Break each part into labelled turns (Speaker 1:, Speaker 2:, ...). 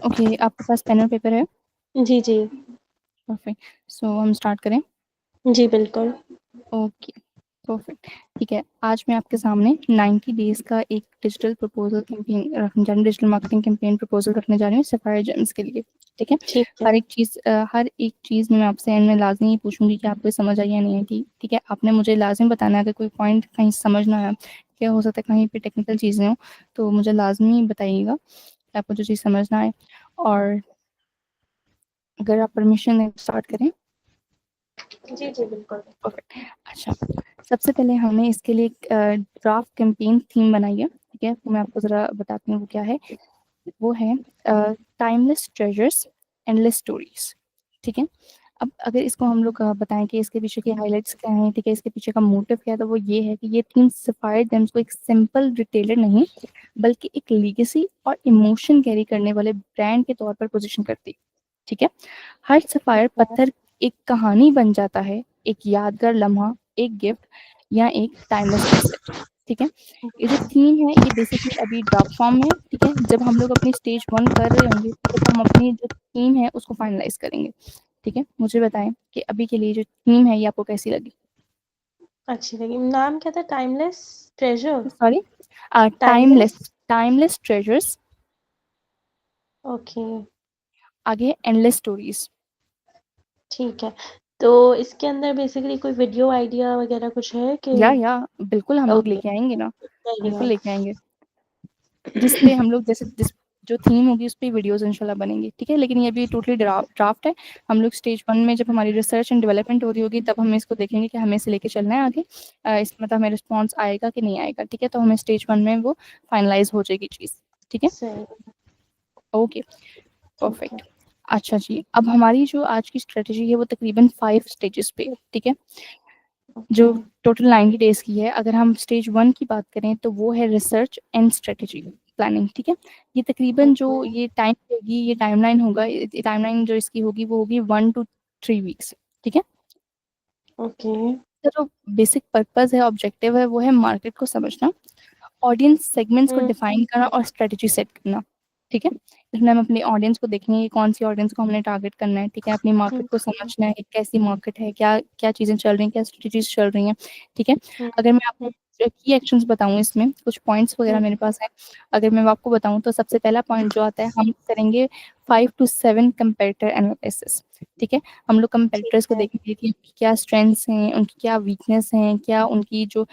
Speaker 1: Okay, आपके पास pen और paper है?
Speaker 2: जी, जी।
Speaker 1: परफेक्ट। सो हम स्टार्ट करें?
Speaker 2: जी, बिल्कुल।
Speaker 1: Okay, perfect. ठीक है, आज मैं आपके सामने 90 डेज़ का एक डिजिटल प्रपोज़ल कैंपेन रखने जा रही हूँ, डिजिटल मार्केटिंग कैंपेन प्रपोज़ल रखने जा रही हूँ सफायर जेम्स के लिए, ठीक है?
Speaker 2: ठीक है।
Speaker 1: हर एक चीज़ में आपसे एंड में लाज़मी पूछूँगी कि आपको समझ आई या नहीं आई, ठीक है? आपने मुझे लाज़िम बताना है, अगर कोई पॉइंट कहीं समझ ना आया, क्या हो सकता है कहीं पे टेक्निकल चीज़ें हों, तो मुझे लाज़मी बताइएगा कि आपको जो चीज़ समझ ना आए। और अगर आप परमिशन दें तो स्टार्ट करें?
Speaker 2: जी, जी, बिल्कुल।
Speaker 1: परफेक्ट। अच्छा, सबसे पहले हमने इसके लिए एक ड्राफ्ट कैंपेन थीम बनाई है, ठीक है? तो मैं आपको ज़रा बताती हूँ वो क्या है। वो है टाइमलेस ट्रेजर्स, एंडलेस स्टोरीज़, ठीक है? अब अगर इसको हम लोग बताएँ कि इसके पीछे के हाइलाइट्स क्या हैं, ठीक है? इसके पीछे का मोटिव क्या है, तो वो ये है कि ये थीम सफायर जेम्स को एक सिंपल रिटेलर नहीं, बल्कि एक लेगेसी और इमोशन कैरी करने वाले ब्रांड के तौर पर पोज़ीशन करती है, ठीक है? हर सफायर पत्थर एक कहानी बन जाता है, एक यादगार लम्हा, एक गिफ्ट या एक टाइमलेस मैसेज, ठीक है? ये जो थीम है ये बेसिकली अभी ड्राफ्ट फॉर्म में है, ठीक है? जब हम लोग अपनी स्टेज 1 कर रहे होंगे, ठीक है, तो हम अपनी जो थीम है उसको फाइनलाइज़ करेंगे, ठीक है? मुझे बताएँ कि अभी के लिए जो थीम है ये आपको कैसी लगी?
Speaker 2: अच्छी लगी। नाम क्या था? Timeless treasure?
Speaker 1: Sorry
Speaker 2: timeless?
Speaker 1: Timeless treasures,
Speaker 2: okay,
Speaker 1: आगे एंडलेस स्टोरीज़।
Speaker 2: ठीक है। तो इसके अंदर बेसिकली कोई वीडियो आइडिया वगैरह कुछ है कि?
Speaker 1: या बिल्कुल हम लोग
Speaker 2: ओके,
Speaker 1: लेके आएँगे ना, बिल्कुल
Speaker 2: बढ़िया।
Speaker 1: लेके आएँगे। जिस पे हम लोग जैसे जिस जो थीम होगी उस पे वीडियोज़ इंशाल्लाह बनेंगी, ठीक है? लेकिन ये अभी टोटली ड्राफ्ट है। हम लोग स्टेज 1 में जब हमारी रिसर्च एंड डेवलपमेंट हो रही होगी तब हम इसको देखेंगे कि हमें इसे लेके चलना है आगे। इसमें मतलब हमें रिस्पॉन्स आएगा कि नहीं आएगा, ठीक है? तो हमें स्टेज 1 में वो फाइनलाइज़ हो जाएगी चीज़, ठीक है?
Speaker 2: सही,
Speaker 1: ओके,
Speaker 2: ठीक है।
Speaker 1: परफेक्ट। अच्छा जी, अब हमारी जो आज की स्ट्रैटेजी है वो तकरीबन 5 स्टेजेस पे है, ठीक है? जो
Speaker 2: ओके,
Speaker 1: टोटल 90 डेज़ की है, अगर हम स्टेज 1 की बात करें तो वो है रिसर्च एंड स्ट्रैटेजी प्लानिंग, ठीक है? ये तकरीबन जो
Speaker 2: ओके,
Speaker 1: ये टाइम होगी, ये टाइमलाइन होगा, ये टाइमलाइन जो इसकी होगी वो होगी 1 टू 3 वीक्स, ठीक है?
Speaker 2: ओके।
Speaker 1: तो जो बेसिक पर्पज़ है, ऑब्जेक्टिव है, वो है मार्केट को समझना, ऑडियंस सेगमेंट्स को
Speaker 2: हुँ,
Speaker 1: डिफाइन करना और स्ट्रेटजी सेट करना, ठीक है? इसमें हम अपनी ऑडियंस को देखेंगे, कौन-सी ऑडियंस को हमने टारगेट करना है, ठीक है? अपनी
Speaker 2: हुँ,
Speaker 1: मार्केट को समझना है, कैसी मार्केट है, क्या क्या चीज़ें चल रही हैं, क्या स्ट्रेटजीज़ चल रही हैं, ठीक है?
Speaker 2: हुँ,
Speaker 1: अगर मैं
Speaker 2: हुँ,
Speaker 1: आपको की एक्शंस बताऊँ इसमें, कुछ पॉइंट्स वगैरह
Speaker 2: हुँ,
Speaker 1: मेरे पास हैं। अगर मैं आपको बताऊँ तो सबसे पहला पॉइंट जो आता है, हम करेंगे 5 टू 7 कंपैरेटर एनालिसिस, ठीक है? हम लोग
Speaker 2: ठीक
Speaker 1: कंपैरेटर्स को
Speaker 2: है।
Speaker 1: देखेंगे कि उनकी क्या स्ट्रेंथ्स हैं, उनकी क्या वीकनेस हैं, क्या उनकी जो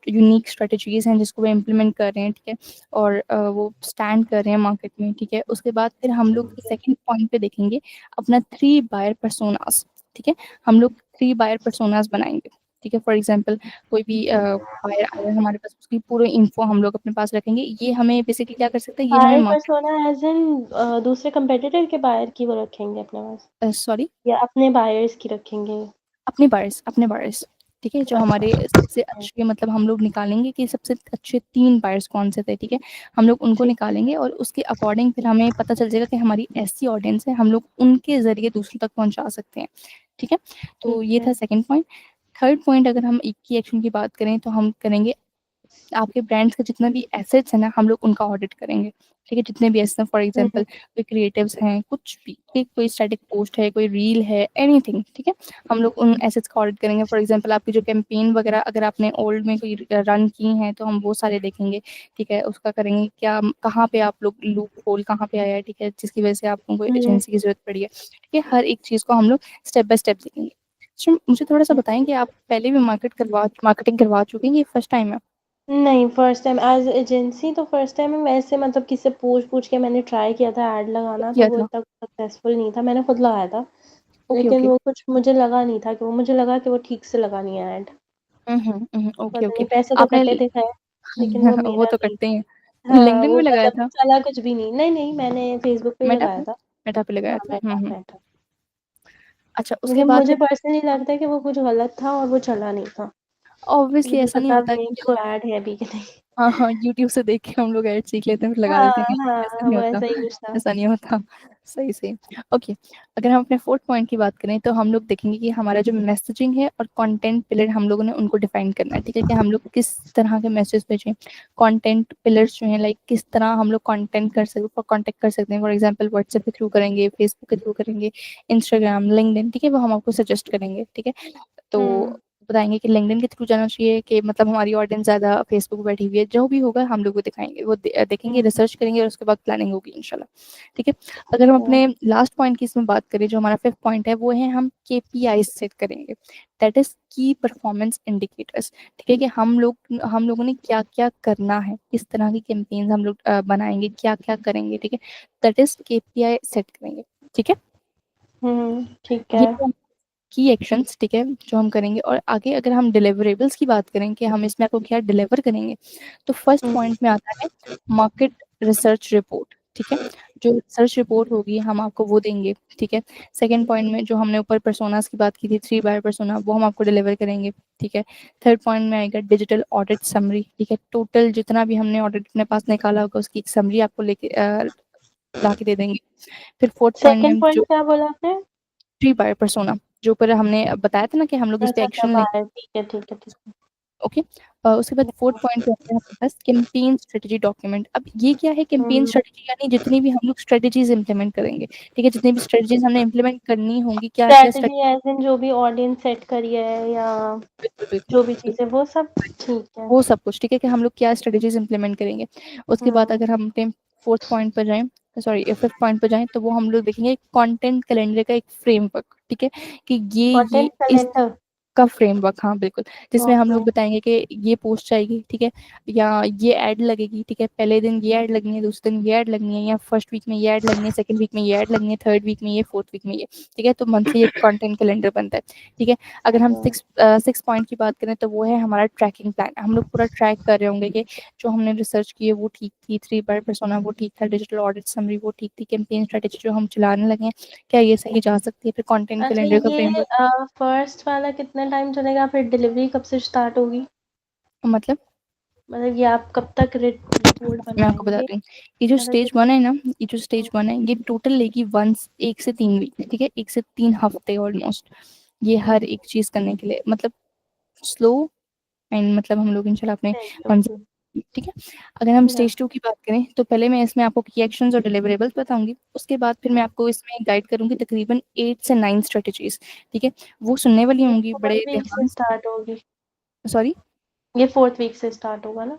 Speaker 1: यूनिक स्ट्रैटेजीज़ हैं जिसको वो इम्प्लीमेंट कर रहे हैं, ठीक है? और वो स्टैंड कर रहे हैं मार्केट में, ठीक है? उसके बाद फिर हम लोग सेकंड पॉइंट पे देखेंगे अपना 3 बायर पर्सोनास, ठीक है? हम लोग 3 बायर पर्सोनास बनाएँगे, ठीक है? फॉर एग्ज़ाम्पल कोई भी बायर आया हमारे पास, उसकी पूरी इन्फो हम लोग अपने पास रखेंगे। ये हमें बेसिकली क्या कर सकता है, ये हमें
Speaker 2: buyer
Speaker 1: market
Speaker 2: persona as in दूसरे कंपेटिटर के बायर की वो रखेंगे अपने पास
Speaker 1: सॉरी
Speaker 2: या अपने बायर्स की रखेंगे?
Speaker 1: अपने बायर्स, ठीक है? जो
Speaker 2: अच्छा,
Speaker 1: हमारे सबसे अच्छे मतलब हम लोग निकालेंगे कि सबसे अच्छे 3 बायर्स कौन-से थे, ठीक है? हम लोग उनको
Speaker 2: ठीक।
Speaker 1: निकालेंगे और उसके अकॉर्डिंग फिर हमें पता चल जाएगा कि हमारी ऐसी ऑडियंस है, हम लोग उनके ज़रिए दूसरों तक पहुँचा सकते हैं, ठीक है? तो
Speaker 2: ठीक
Speaker 1: ये
Speaker 2: है।
Speaker 1: था सेकंड पॉइंट। थर्ड पॉइंट अगर हम एक की एक्शन की बात करें तो हम करेंगे आपके ब्रांड्स के जितने भी एसेट्स हैं ना, हम लोग उनका ऑडिट करेंगे, ठीक है? जितने भी एसेट्स हैं फॉर
Speaker 2: हुँ,
Speaker 1: एग्ज़ाम्पल कोई क्रिएटिव्स हैं, कुछ भी, ठीक? कोई स्टैटिक पोस्ट है, कोई रील है, एनीथिंग, ठीक है? हम लोग उन एसेट्स का ऑडिट करेंगे। फॉर एग्ज़ाम्पल आपकी जो कैंपेन वगैरह अगर आपने ओल्ड में कोई रन की हैं, तो हम वो सारे देखेंगे, ठीक है? उसका करेंगे क्या कहाँ पे आप लोग लूप होल कहाँ पे आया है, ठीक है? जिसकी वज़ह से आपको कोई
Speaker 2: हुँ,
Speaker 1: एजेंसी की ज़रूरत पड़ी है, ठीक है? हर एक चीज़ को हम लोग स्टेप बाय स्टेप देखेंगे। अच्छा, मुझे थोड़ा-सा
Speaker 2: हुँ।
Speaker 1: बताएँ कि आप पहले भी मार्केटिंग करवा चुकी हैं, ये फर्स्ट टाइम है?
Speaker 2: नहीं, फर्स्ट टाइम एज़ एजेंसी तो फर्स्ट टाइम है। वैसे मतलब किसी से पूछ-पूछ के मैंने ट्राई किया था ऐड
Speaker 1: कब
Speaker 2: लगाना, तो
Speaker 1: किया
Speaker 2: वो
Speaker 1: था?
Speaker 2: इतना सक्सेसफुल नहीं था। मैंने खुद लगाया था,
Speaker 1: ओके,
Speaker 2: लेकिन
Speaker 1: ओके।
Speaker 2: वो कुछ मुझे लगा नहीं था कि वो मुझे लगा कि वो ठीक से लगा नहीं है ऐड।
Speaker 1: ओके,
Speaker 2: पता
Speaker 1: ओके।
Speaker 2: नहीं, पैसे तो
Speaker 1: आपने
Speaker 2: कटे थे खैर, लेकिन वो
Speaker 1: वो
Speaker 2: मेरा
Speaker 1: तो
Speaker 2: नहीं।
Speaker 1: करते ही हैं।
Speaker 2: हाँ,
Speaker 1: लिंक्डइन
Speaker 2: वो
Speaker 1: में लगाया
Speaker 2: मतलब
Speaker 1: था?
Speaker 2: चला कुछ भी नहीं। नहीं, मैंने फेसबुक पे ही
Speaker 1: मेटा
Speaker 2: लगाया
Speaker 1: पे?
Speaker 2: था।
Speaker 1: मेटा पे लगाया
Speaker 2: हाँ,
Speaker 1: था।
Speaker 2: मेटा।
Speaker 1: अच्छा उसके
Speaker 2: लेकिन
Speaker 1: बाद
Speaker 2: मुझे
Speaker 1: फिर
Speaker 2: पर्सनली लगता है कि वो कुछ गलत था और वो चला नहीं था।
Speaker 1: ऑब्वियसली
Speaker 2: मुझे
Speaker 1: ऐसा नहीं
Speaker 2: पता
Speaker 1: होता
Speaker 2: भी नहीं
Speaker 1: कि
Speaker 2: कि वो ऐड है भी कि नहीं।
Speaker 1: हाँ, हाँ, यूट्यूब से देख के हम लोग ऐड सीख लेते हैं, फिर लगा
Speaker 2: हाँ,
Speaker 1: देते हैं। नहीं, ऐसा
Speaker 2: हाँ,
Speaker 1: नहीं
Speaker 2: वो
Speaker 1: होता,
Speaker 2: ऐसा ही कुछ था।
Speaker 1: ऐसा नहीं होता। सही, सही। ओके, अगर हम अपने 4th पॉइंट की बात करें, तो हम लोग देखेंगे कि हमारा जो मैसेजिंग है और कंटेंट पिलर हम लोगों ने उनको डिफाइन करना है, ठीक है? कि हम लोग किस तरह के मैसेज भेजें। कंटेंट पिलर्स जो हैं, लाइक किस तरह हम लोग कंटेंट कर सकते कांटेक्ट कर सकते हैं। फॉर एग्जांपल व्हाट्सएप के थ्रू करेंगे, फेसबुक के थ्रू करेंगे, इंस्टाग्राम, लिंक्डइन, ठीक है? वो हम आपको सजेस्ट करेंगे, ठीक है? तो बताएँगे कि लिंक्डइन के थ्रू जाना चाहिए, कि मतलब हमारी ऑडियंस ज़्यादा फेसबुक पे बैठी हुई है, जो भी होगा हम लोग वो दिखाएँगे, वो देखेंगे, रिसर्च करेंगे और उसके बाद प्लानिंग होगी इंशाल्लाह, ठीक है? अगर हम अपने लास्ट पॉइंट की इसमें बात करें, जो हमारा 5th पॉइंट है, वो है हम केपीआईज़ सेट करेंगे, दैट इज़ की परफॉर्मेंस इंडिकेटर्स, ठीक है? कि हम लोगों ने क्या-क्या करना है, किस तरह की कैंपेन्स हम लोग बनाएँगे, क्या-क्या करेंगे, ठीक है? दैट इज़ केपीआई सेट करेंगे, ठीक है?
Speaker 2: ठीक
Speaker 1: ये
Speaker 2: है।
Speaker 1: तो की एक्शंस, ठीक है, जो हम करेंगे। और आगे अगर हम डिलिवरेबल्स की बात करें कि हम इसमें आपको क्या डिलीवर करेंगे, तो फर्स्ट पॉइंट में आता है मार्केट रिसर्च रिपोर्ट, ठीक है? जो रिसर्च रिपोर्ट होगी हम आपको वो देंगे, ठीक है? सेकंड पॉइंट में जो हमने ऊपर पर्सोनास की बात की थी, 3 बाय पर्सोना, वो हम आपको डिलीवर करेंगे, ठीक है? थर्ड पॉइंट में आएगा डिजिटल ऑडिट समरी, ठीक है? टोटल जितना भी हमने ऑडिट अपने पास निकाला होगा उसकी एक समरी आपको लेके ला के दे देंगे। फिर फोर्थ पॉइंट में
Speaker 2: सेकंड पॉइंट
Speaker 1: जो
Speaker 2: क्या बोला आपने?
Speaker 1: 3 बाय पर्सोना, जो ऊपर हमने बताया था ना कि हम लोग इस पे
Speaker 2: अच्छा, अच्छा,
Speaker 1: एक्शन लेंगे,
Speaker 2: बाहर, ठीक है, ठीक है, ठीक है।
Speaker 1: ओके। उसके बाद फोर्थ पॉइंट पे आता है हमारे पास कैंपेन स्ट्रेटजी डॉक्यूमेंट। अब ये क्या है कैंपेन
Speaker 2: हुँ,
Speaker 1: स्ट्रेटजी, यानी जितनी भी हम लोग स्ट्रेटजीज इंप्लीमेंट करेंगे, ठीक है? जितनी भी स्ट्रेटजीज हमने इंप्लीमेंट करनी होंगी, क्या-क्या
Speaker 2: स्ट्रैटेजी
Speaker 1: स्ट्रेटजी,
Speaker 2: एज़ इन जो भी ऑडियंस सेट करी है या
Speaker 1: बिल्कुल, बिल्कुल,
Speaker 2: जो भी
Speaker 1: बिल्कुल।
Speaker 2: चीज़ें वो सब, ठीक है।
Speaker 1: वो सब कुछ, ठीक है? कि हम लोग क्या स्ट्रेटजीज इंप्लीमेंट करेंगे। उसके बाद
Speaker 2: हुँ,
Speaker 1: अगर हम अपने फोर्थ पॉइंट पर जाएँ, सॉरी 5th पॉइंट पर जाएँ, तो वो हम लोग देखेंगे कंटेंट कैलेंडर का एक फ्रेमवर्क, ठीक है? कि ये
Speaker 2: कंटेंट
Speaker 1: इस
Speaker 2: कैलेंडर।
Speaker 1: का फ्रेमवर्क, हाँ, बिल्कुल, जिसमें हम
Speaker 2: ओके,
Speaker 1: लोग बताएँगे कि ये पोस्ट जाएगी, ठीक है? या ये ऐड लगेगी, ठीक है? पहले दिन ये ऐड लगनी है, दूसरे दिन ये ऐड लगनी है, या फर्स्ट वीक में ये ऐड लगनी है, सेकंड वीक में ये ऐड लगनी है, थर्ड वीक में ये, फोर्थ वीक में ये, ठीक है? तो मंथली एक कंटेंट कैलेंडर बनता है, ठीक है? अगर हम
Speaker 2: ओके।
Speaker 1: 6 पॉइंट की बात करें, तो वो है हमारा ट्रैकिंग प्लान। हम लोग पूरा ट्रैक कर रहे होंगे कि जो हमने रिसर्च की है वो ठीक थी, 3 बार पर्सोना वो ठीक था, डिजिटल ऑडिट समरी वो ठीक थी, कैंपेन स्ट्रेटजी जो हम चलाने लगे हैं, क्या ये सही जा सकती है? फिर कंटेंट
Speaker 2: अच्छा,
Speaker 1: कैलेंडर का
Speaker 2: ये
Speaker 1: फ्रेमवर्क,
Speaker 2: फर्स्ट वाला कितना टाइम चलेगा, फिर डिलीवरी कब से स्टार्ट होगी?
Speaker 1: मतलब
Speaker 2: मतलब ये आप कब तक रिपोर्ट
Speaker 1: मैं आपको
Speaker 2: बनाएँगे?
Speaker 1: बताती हूँ, ये जो
Speaker 2: मतलब
Speaker 1: स्टेज 1 है ना, ये जो स्टेज 1 है, ये टोटल लेगी वंस 1 से 3 वीक, ठीक है? 1 से 3 हफ्ते ऑलमोस्ट, ये हर एक चीज़ करने के लिए, मतलब स्लो एंड मतलब हम लोग इंशाल्लाह अपने मंज़िल,
Speaker 2: ओके,
Speaker 1: ठीक है? अगर हम
Speaker 2: या
Speaker 1: स्टेज 2 की बात करें, तो पहले मैं इसमें आपको की एक्शंस और डिलिवरेबल्स बताऊँगी, उसके बाद फिर मैं आपको इसमें गाइड करूँगी तकरीबन 8 से 9 स्ट्रैटेजीज़, ठीक है? वो सुनने वाली
Speaker 2: ये
Speaker 1: होंगी
Speaker 2: 4th
Speaker 1: बड़े
Speaker 2: वीक से
Speaker 1: ध्यान से,
Speaker 2: स्टार्ट होगी।
Speaker 1: सॉरी,
Speaker 2: ये 4th वीक से स्टार्ट होगा ना?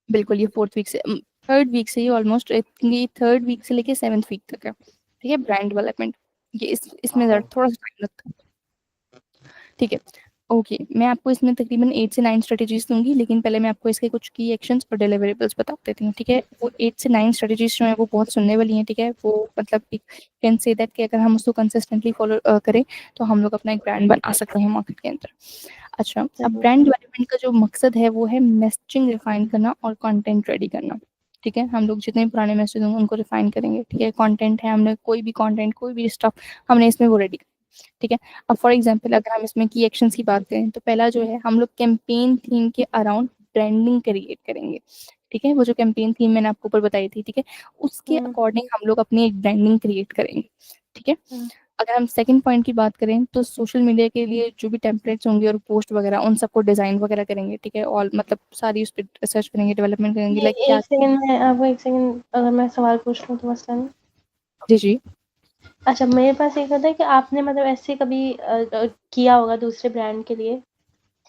Speaker 1: बिल्कुल ये 4th वीक से 3rd वीक से ही ऑलमोस्ट, ये 3rd वीक से लेके 7th वीक तक है, ठीक है? ब्रांड डेवलपमेंट, ये इसमें ज़रा थोड़ा-सा टाइम लगता है, ठीक है? ओके, मैं आपको इसमें तकरीबन 8 से 9 स्ट्रैटेजीज़ दूँगी, लेकिन पहले मैं आपको इसके कुछ की एक्शंस और डिलिवरेबल्स बता देती हूँ, ठीक है? वो 8 से 9 स्ट्रैटेजीज़ जो हैं वो बहुत सुनने वाली हैं, ठीक है? वो मतलब एक कैन से दैट कि अगर हम उसको कंसिस्टेंटली फॉलो करें, तो हम लोग अपना एक ब्रांड बना सकते हैं मार्केट के अंदर। अच्छा, अब
Speaker 2: ज़रूर।
Speaker 1: ब्रांड डेवलपमेंट का जो मकसद है वो है मैसेजिंग रिफाइन करना और कंटेंट रेडी करना, ठीक है? हम लोग जितने पुराने मैसेज होंगे उनको रिफाइन करेंगे, ठीक है? कंटेंट है, हमने कोई भी कंटेंट, कोई भी स्टफ हमने इसमें वो रेडी, ठीक है? अब फॉर एग्जांपल अगर हम इसमें की एक्शंस की बात करें, तो पहला जो है हम लोग कैंपेन थीम के अराउंड ब्रांडिंग क्रिएट करेंगे, ठीक है? वो जो कैंपेन थीम मैंने आपको ऊपर बताई थी, ठीक है? उसके
Speaker 2: हुँ,
Speaker 1: अकॉर्डिंग हम लोग अपनी एक ब्रांडिंग क्रिएट करेंगे, ठीक है?
Speaker 2: हुँ।
Speaker 1: अगर हम सेकंड पॉइंट की बात करें, तो सोशल मीडिया के लिए जो भी टेम्पलेट्स होंगे और पोस्ट वगैरह उन सबको डिज़ाइन वगैरह करेंगे, ठीक है? और मतलब सारी उस पे रिसर्च करेंगे, डेवलपमेंट करेंगे,
Speaker 2: ये
Speaker 1: लाइक क्या,
Speaker 2: 1 सेकंड में आपको 1 सेकंड अगर मैं सवाल पूछ लूँ तो मसला नहीं?
Speaker 1: जी, जी।
Speaker 2: अच्छा, मेरे पास एक होता है कि आपने मतलब ऐसे कभी किया होगा दूसरे ब्रांड के लिए?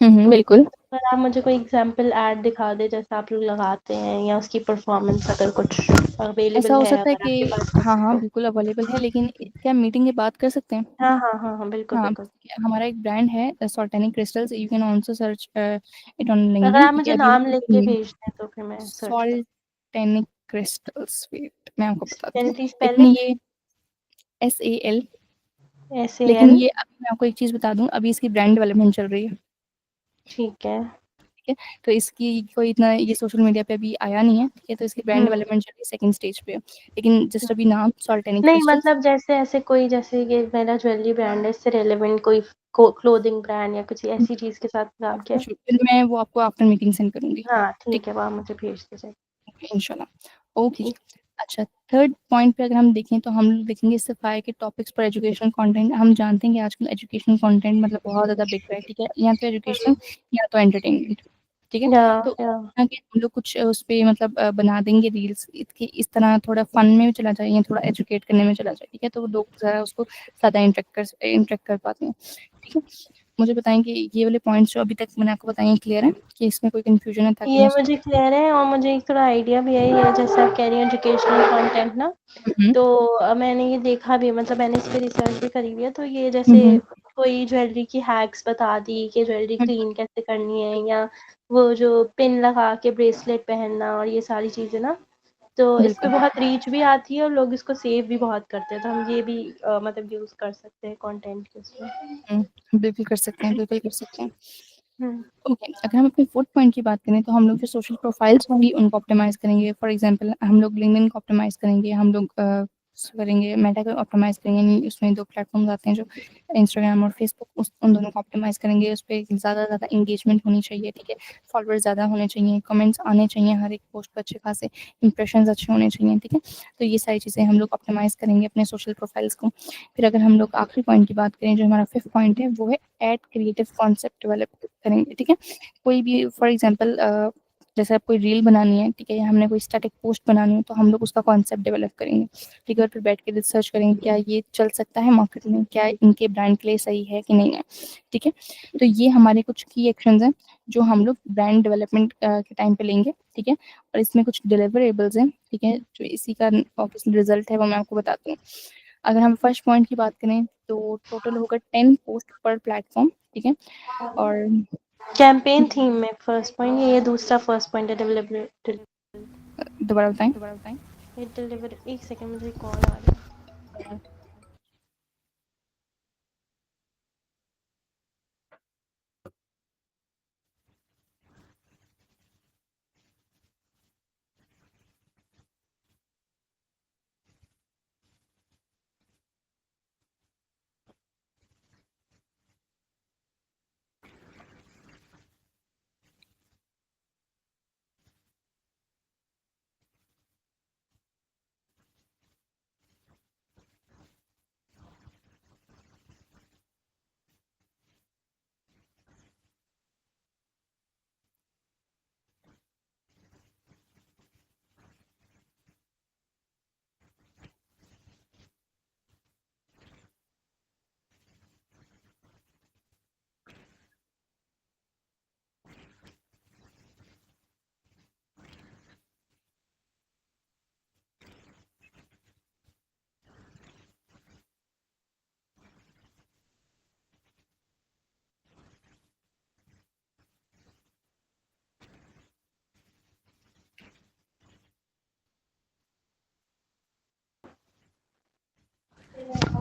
Speaker 1: हुँ, हुँ, बिल्कुल।
Speaker 2: अगर आप मुझे कोई एग्ज़ाम्पल ऐड दिखा दें जैसे आप लोग लगाते हैं या उसकी परफ़ॉर्मेंस अगर कुछ
Speaker 1: ऐसा
Speaker 2: अवेलेबल
Speaker 1: हो
Speaker 2: है
Speaker 1: सकता है
Speaker 2: अगर आपके
Speaker 1: कि
Speaker 2: पास
Speaker 1: हाँ, हाँ,
Speaker 2: तो?
Speaker 1: बिल्कुल अवेलेबल है, लेकिन क्या मीटिंग के बाद कर सकते हैं?
Speaker 2: हाँ, हाँ, हाँ, हाँ, बिल्कुल,
Speaker 1: हाँ,
Speaker 2: बिल्कुल।
Speaker 1: ठीक है, हमारा एक ब्रांड है Saltenic Crystals, you can also search it on
Speaker 2: अगर
Speaker 1: लिंक्डइन,
Speaker 2: आप
Speaker 1: ठीक है?
Speaker 2: मुझे
Speaker 1: अभी
Speaker 2: नाम लिख के भेज दें तो फिर मैं सर्च कर
Speaker 1: सॉल्टेनिक क्रिस्टल्स, वेट मैं आपको बताती
Speaker 2: कैन
Speaker 1: हूँ,
Speaker 2: यू प्लीज़ स्पेल
Speaker 1: लेकिन
Speaker 2: इट?
Speaker 1: ये SAL, लेकिन
Speaker 2: SAL
Speaker 1: ये अभी मैं आपको एक चीज़ बता दूँ, अभी इसकी ब्रांड डेवलपमेंट चल रही है,
Speaker 2: ठीक है।
Speaker 1: ठीक है? तो इसकी कोई इतना ये सोशल मीडिया पे अभी आया नहीं है, ठीक है? तो इसकी ब्रांड
Speaker 2: हुँ,
Speaker 1: डेवलपमेंट चल रही है, सेकंड स्टेज पे है, लेकिन
Speaker 2: हुँ।
Speaker 1: जस्ट अभी नाम सॉल्टेनिक
Speaker 2: नहीं
Speaker 1: क्रिस्टल्स,
Speaker 2: मतलब जैसे ऐसे कोई जैसे ये मेरा ज्वेलरी ब्रांड है इससे रिलेवेंट कोई क्लोथिंग ब्रांड या कुछ ऐसी चीज़ के साथ काम किया है?
Speaker 1: फिर मैं वो आपको आफ्टर मीटिंग सेंड करूँगी।
Speaker 2: हाँ,
Speaker 1: ठीक
Speaker 2: ठीक है, वो आप मुझे भेज दीजिए।
Speaker 1: है, इंशाल्लाह। ओके जी। अच्छा, थर्ड पॉइंट पे अगर हम देखें तो हम लोग देखेंगे सफाई के टॉपिक्स पर एजुकेशनल कंटेंट। हम जानते हैं कि आजकल एजुकेशनल कंटेंट मतलब बहुत ज़्यादा बिक रहा है, ठीक है? या तो एजुकेशनल या तो एंटरटेनमेंट, ठीक है?
Speaker 2: या
Speaker 1: तो
Speaker 2: या
Speaker 1: कि हम लोग कुछ उस पे मतलब बना देंगे रील्स कि इस तरह थोड़ा फन में भी चला जाए या थोड़ा एजुकेट करने में चला जाए, ठीक है? तो लोग ज़रा उसको ज़्यादा इंटरेक्ट कर पाते हैं, ठीक है? मुझे बताएं कि ये वाले पॉइंट्स जो अभी तक मैंने आपको बताए हैं क्लियर है कि इसमें कोई कंफ्यूजन है, ताकि
Speaker 2: ये
Speaker 1: मैं
Speaker 2: मुझे क्लियर है और मुझे एक थोड़ा आइडिया भी है, ये जैसे आप कह रही हैं एजुकेशनल कंटेंट ना, तो मैंने ये देखा भी, मतलब मैंने इस पे रिसर्च भी करी हुई है। तो ये जैसे कोई ज्वेलरी की हैक्स बता दी कि ज्वेलरी क्लीन कैसे करनी है, या वो जो पिन लगा के ब्रेसलेट पहनना और ये सारी चीज़ें ना, तो इस पे
Speaker 1: बिल्कुल
Speaker 2: बहुत रीच भी आती है और लोग इसको सेव भी बहुत करते हैं। तो हम ये भी मतलब यूज़ कर सकते हैं कंटेंट के उसमें।
Speaker 1: बिल्कुल कर सकते हैं, बिल्कुल कर सकते हैं।
Speaker 2: हुँ।
Speaker 1: ओके, अगर हम अपने फोर्थ पॉइंट की बात करें तो हम लोग जो सोशल प्रोफाइल्स होंगी उनको ऑप्टिमाइज़ करेंगे। फॉर एग्जांपल हम लोग लिंक्डइन को ऑप्टिमाइज़ करेंगे, हम लोग करेंगे मेटा को ऑप्टिमाइज़ करेंगे। यानी उसमें 2 प्लेटफ़ॉर्म्स आते हैं जो इंस्टाग्राम और फेसबुक, उन दोनों को ऑप्टिमाइज़ करेंगे। उस पे ज़्यादा से ज़्यादा एंगेजमेंट होनी चाहिए, ठीक है? फॉलोअर्स ज़्यादा होने चाहिए, कमेंट्स आने चाहिए हर एक पोस्ट पे अच्छे खासे, इंप्रेशंस अच्छे होने चाहिए, ठीक है? तो ये सारी चीज़ें हम लोग ऑप्टिमाइज़ करेंगे अपने सोशल प्रोफाइल्स को। फिर अगर हम लोग आखिरी पॉइंट की बात करें, जो हमारा 5th पॉइंट है, वो है ऐड क्रिएटिव कॉन्सेप्ट डेवलप करेंगे, ठीक है? कोई भी फॉर एग्जांपल जैसे आप कोई रील बनानी है, ठीक है? या हमने कोई स्टैटिक पोस्ट बनानी है, तो हम लोग उसका कॉन्सेप्ट डेवलप करेंगे, ठीक है? और फिर बैठ के रिसर्च करेंगे, क्या ये चल सकता है मार्केट में? क्या इनके ब्रांड के लिए सही है कि नहीं है, ठीक है? तो ये हमारे कुछ की एक्शंस हैं, जो हम लोग ब्रांड डेवलपमेंट के टाइम पे लेंगे, ठीक है? और इसमें कुछ डिलिवरेबल्स हैं, ठीक है? जो इसी का ऑब्वियसली रिजल्ट है, वो मैं आपको बताती हूँ। अगर हम फर्स्ट पॉइंट की बात करें, तो टोटल होगा 10 पोस्ट पर प्लेटफ़ॉर्म, ठीक है? और
Speaker 2: कैंपेन थीम में फर्स्ट पॉइंट, ये दूसरा फर्स्ट पॉइंट है
Speaker 1: दोबारा बताएँ?
Speaker 2: डिलीवर। एक सेकंड, मुझे कॉल आ रहा है।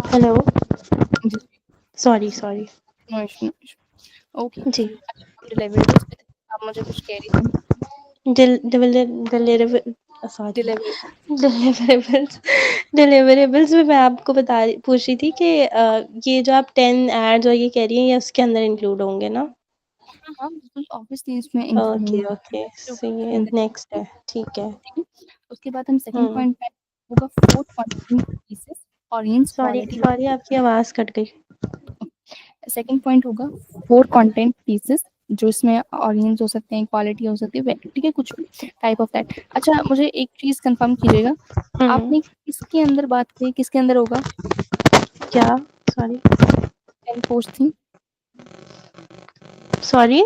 Speaker 2: हेलो।
Speaker 1: जी,
Speaker 2: sorry sorry.
Speaker 1: No issue, no issue. Okay,
Speaker 2: जी।
Speaker 1: हम डिलिवरेबल्स पे थे, आप मुझे कुछ कह रही थीं?
Speaker 2: सॉरी,
Speaker 1: डिलिवर
Speaker 2: डिलिवरेबल्स डिलिवरेबल्स में मैं आपको पूछ रही थी कि ये जो आप 10 एड्स और ये कह रही हैं, ये उसके अंदर इंक्लूड होंगे ना?
Speaker 1: हाँ, हाँ, बिल्कुल ऑब्वियसली इसमें इंक्लूड
Speaker 2: ओके,
Speaker 1: होंगे,
Speaker 2: ओके।
Speaker 1: जो
Speaker 2: सो
Speaker 1: उसके
Speaker 2: ये
Speaker 1: अंदर,
Speaker 2: नेक्स्ट है, ठीक है।
Speaker 1: ठीक है? उसके बाद हम सेकंड
Speaker 2: हुँ।
Speaker 1: पॉइंट पे होगा 4 content pieces, audience
Speaker 2: sorry
Speaker 1: quality.
Speaker 2: Sorry, आपकी आवाज़ कट गई।
Speaker 1: सेकंड पॉइंट होगा 4 कंटेंट पीसेस, जो इसमें ऑडियंस हो सकते हैं, क्वालिटी हो सकती है, ठीक है? कुछ भी टाइप ऑफ दैट। अच्छा, मुझे एक चीज़ कन्फर्म कीजिएगा,
Speaker 2: हुँ।
Speaker 1: आपने किसके अंदर बात की, किसके अंदर होगा?
Speaker 2: क्या? सॉरी।
Speaker 1: 10 पोस्ट थी,
Speaker 2: सॉरी?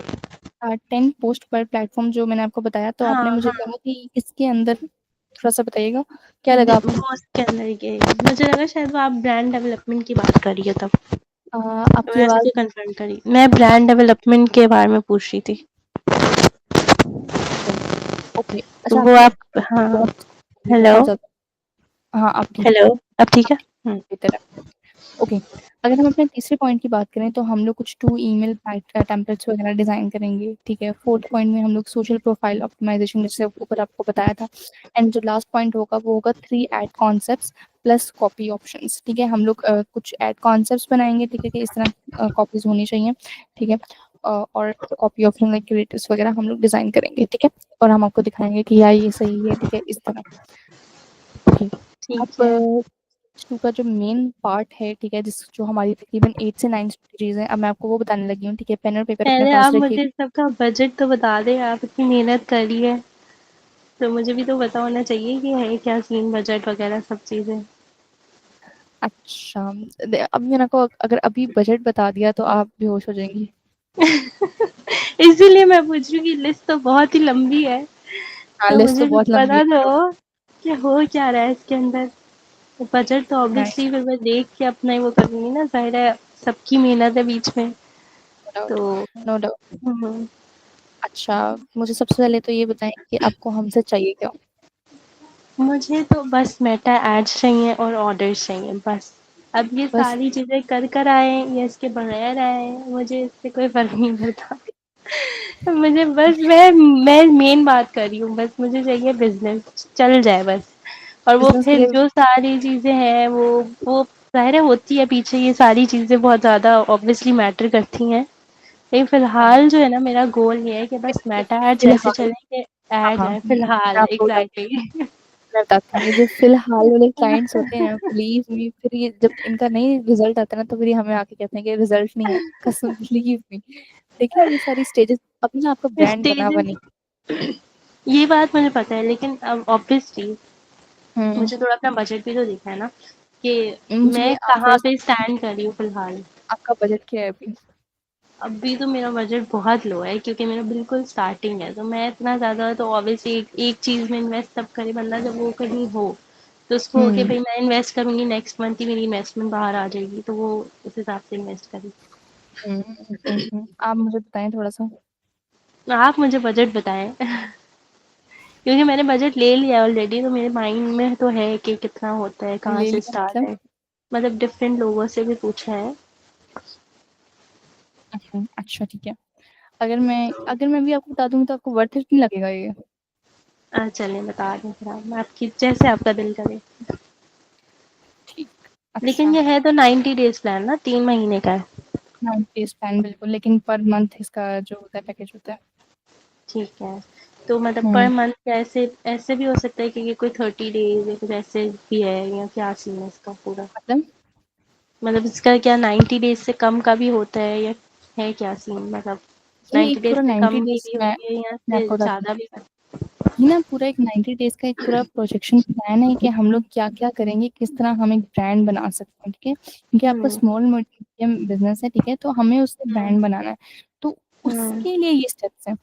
Speaker 1: 10 पोस्ट पर प्लेटफ़ॉर्म जो मैंने आपको बताया, तो आपने
Speaker 2: हाँ,
Speaker 1: मुझे
Speaker 2: हाँ।
Speaker 1: कहा कि किसके अंदर, थोड़ा-सा बताइएगा, क्या लगा आपको?
Speaker 2: वो उसके अंदर ही के मुझे लगा शायद वो आप ब्रांड डेवलपमेंट की बात कर रही हो तब। तो
Speaker 1: आपकी
Speaker 2: मैं इसी
Speaker 1: आवाज़
Speaker 2: को कंफर्म करी। मैं ब्रांड डेवलपमेंट के बारे में पूछ रही थी।
Speaker 1: ओके, अच्छा
Speaker 2: वो
Speaker 1: आपकी
Speaker 2: आप
Speaker 1: आवाज़
Speaker 2: हाँ,
Speaker 1: बहुत
Speaker 2: हेलो?
Speaker 1: बहुत ज़्यादा, हाँ, अब ठीक है,
Speaker 2: हेलो, अब ठीक
Speaker 1: अब
Speaker 2: है?
Speaker 1: ठीक
Speaker 2: हुँ।
Speaker 1: बेहतर है। ओके, अगर हम अपने तीसरे पॉइंट की बात करें तो हम लोग कुछ 2 ईमेल टेम्पलेट्स वगैरह डिज़ाइन करेंगे, ठीक है। 4th पॉइंट में हम लोग सोशल प्रोफाइल ऑप्टिमाइज़ेशन जैसे ऊपर आपको बताया था, एंड जो लास्ट पॉइंट होगा वो होगा 3 ad concepts plus copy options, ठीक है। हम लोग कुछ एड कॉन्सेप्ट्स बनाएंगे, ठीक है, कि इस तरह कॉपीज़ होनी चाहिए, ठीक है। और कॉपी ऑप्शन लाइक क्रिएटिव्स वगैरह हम लोग डिज़ाइन करेंगे, ठीक है, और हम आपको दिखाएंगे कि यार ये सही है, ठीक है, इस तरह। ओके,
Speaker 2: ठीक
Speaker 1: अब
Speaker 2: है।
Speaker 1: 2 का जो मेन पार्ट है, ठीक है, जिस जो हमारी तकरीबन 8 से 9 स्ट्रेटजीज हैं, अब मैं आपको वो बताने लगी हूँ, ठीक है। पेन और पेपर अपने
Speaker 2: पहले
Speaker 1: पास
Speaker 2: आप
Speaker 1: रखिए।
Speaker 2: मुझे सबका बजट तो बता दें, आप इतनी मेहनत करी है तो मुझे भी तो पता होना चाहिए कि है क्या सीन, बजट वगैरह सब चीज़ें।
Speaker 1: अच्छा, अब मैंने को अगर अभी बजट बता दिया तो आप बेहोश हो जाएंगी।
Speaker 2: इसीलिए मैं पूछ रही हूँ कि लिस्ट तो बहुत ही लंबी है,
Speaker 1: हाँ,
Speaker 2: तो
Speaker 1: लिस्ट तो
Speaker 2: मुझे
Speaker 1: बहुत लंबी
Speaker 2: पता
Speaker 1: है।
Speaker 2: तो कि हो क्या रहा है इसके अंदर। बजट तो
Speaker 1: नाइस,
Speaker 2: ऑब्वियसली फिर मैं देख के अपना ही वो करूँगी ना, ज़ाहिर है सबकी मेहनत है बीच में।
Speaker 1: नो डाउट,
Speaker 2: तो
Speaker 1: नो डाउट।
Speaker 2: हुँ,
Speaker 1: अच्छा, मुझे सबसे पहले तो ये बताएं कि आपको हमसे चाहिए क्या?
Speaker 2: मुझे तो बस मेटा एड्स चाहिए और ऑर्डर्स चाहिए बस। अब ये
Speaker 1: बस
Speaker 2: सारी चीज़ें कर आएँ या इसके बगैर आएँ, मुझे इससे कोई फ़र्क नहीं पड़ता। मुझे बस मैं मेन बात कर रही हूँ, बस मुझे चाहिए बिज़नेस चल जाए बस। और वो
Speaker 1: बिजनेस के
Speaker 2: फिर
Speaker 1: लिए
Speaker 2: जो सारी चीज़ें हैं वो ज़ाहिर है होती है पीछे, ये सारी चीज़ें बहुत ज़्यादा ऑब्वियसली मैटर करती हैं। लेकिन
Speaker 1: हाँ,
Speaker 2: फ़िलहाल जो है ना, मेरा गोल ये है कि बस
Speaker 1: ये
Speaker 2: मेटा एड्स ऐसे
Speaker 1: फिलहाल,
Speaker 2: चलें कि
Speaker 1: हाँ
Speaker 2: ऐड
Speaker 1: हाँ,
Speaker 2: आए
Speaker 1: मैं
Speaker 2: फ़िलहाल
Speaker 1: आपको बताती हूँ,
Speaker 2: एग्ज़ैक्टली।
Speaker 1: मैं बताती हूँ, ये जो फिलहाल वाले क्लाइंट्स होते हैं, बिलीव मी, फिर ये जब इनका नहीं रिजल्ट आता है ना, तो फिर ये हमें आके कहते हैं कि रिजल्ट नहीं है, कसम, बिलीव मी। देखिए ये सारी स्टेजेस, अभी ना आपका ब्रांड बना हुआ नहीं।
Speaker 2: स्टेजेस ये बात मुझे पता है, लेकिन अब ऑब्वियसली
Speaker 1: हम्म,
Speaker 2: मुझे थोड़ा अपना बजट भी तो देखना है ना, कि
Speaker 1: मुझे
Speaker 2: मैं
Speaker 1: आप थोड़ा
Speaker 2: कहाँ
Speaker 1: सा,
Speaker 2: पे स्टैंड कर रही हूँ फ़िलहाल।
Speaker 1: आपका बजट क्या है अभी?
Speaker 2: अभी तो मेरा बजट बहुत लो है, क्योंकि मेरा बिल्कुल स्टार्टिंग है, तो मैं इतना ज़्यादा तो ऑब्वियसली एक चीज़ में इन्वेस्ट तब करे बंदा जब वो कहीं हो, तो उसको हो कि
Speaker 1: हम्म
Speaker 2: भाई मैं इन्वेस्ट करूँगी, नेक्स्ट मंथ ही मेरी इन्वेस्टमेंट बाहर आ जाएगी, तो वो उस हिसाब से इन्वेस्ट करे।
Speaker 1: आप मुझे बताएं थोड़ा सा।
Speaker 2: तो आप मुझे बजट बताएं। क्योंकि मैंने बजट ले लिया ऑलरेडी, तो मेरे माइंड में तो है कि कितना होता है, कहाँ
Speaker 1: ले
Speaker 2: से
Speaker 1: लिया
Speaker 2: स्टार्ट
Speaker 1: मतलब?
Speaker 2: है। मतलब डिफरेंट लोगों से भी पूछा है।
Speaker 1: अच्छा ठीक है, अगर मैं भी आपको बता दूंगी तो आपको वर्थ इट नहीं लगेगा ये?
Speaker 2: चलें बता दें फिर आप, मैं आपकी जैसे आपका दिल करे।
Speaker 1: ठीक,
Speaker 2: लेकिन
Speaker 1: अच्छा।
Speaker 2: ये है तो 90 डेज प्लान ना, 3 महीने का है।
Speaker 1: 90 डेज प्लान बिल्कुल, लेकिन पर मंथ इसका जो होता है पैकेज होता है।
Speaker 2: ठीक है। तो मतलब पर
Speaker 1: हम्म,
Speaker 2: मंथ ऐसे ऐसे भी हो सकता है कि ये कोई 30 डेज या कुछ ऐसे भी है, या क्या सीन है इसका पूरा?
Speaker 1: मतलब
Speaker 2: मतलब इसका क्या 90 डेज से कम का भी होता है, या है क्या सीन मतलब?
Speaker 1: ये
Speaker 2: 90
Speaker 1: एक
Speaker 2: डेज
Speaker 1: पूरा
Speaker 2: से
Speaker 1: 90
Speaker 2: कम की
Speaker 1: डेज
Speaker 2: भी होती है या
Speaker 1: मैं
Speaker 2: फिर
Speaker 1: आपको बताती
Speaker 2: ज़्यादा
Speaker 1: हूँ,
Speaker 2: भी?
Speaker 1: ये ना पूरा एक 90 डेज का एक पूरा प्रोजेक्शन प्लान है कि हम लोग क्या क्या करेंगे, किस तरह हम एक ब्रांड बना सकते हैं, ठीक है, क्योंकि आपका
Speaker 2: हुँ,
Speaker 1: स्मॉल मीडियम बिजनेस है, ठीक है, तो हमें उससे
Speaker 2: हुँ,
Speaker 1: ब्रांड बनाना है, तो
Speaker 2: हुँ।
Speaker 1: उसके लिए ये स्टेप्स हैं।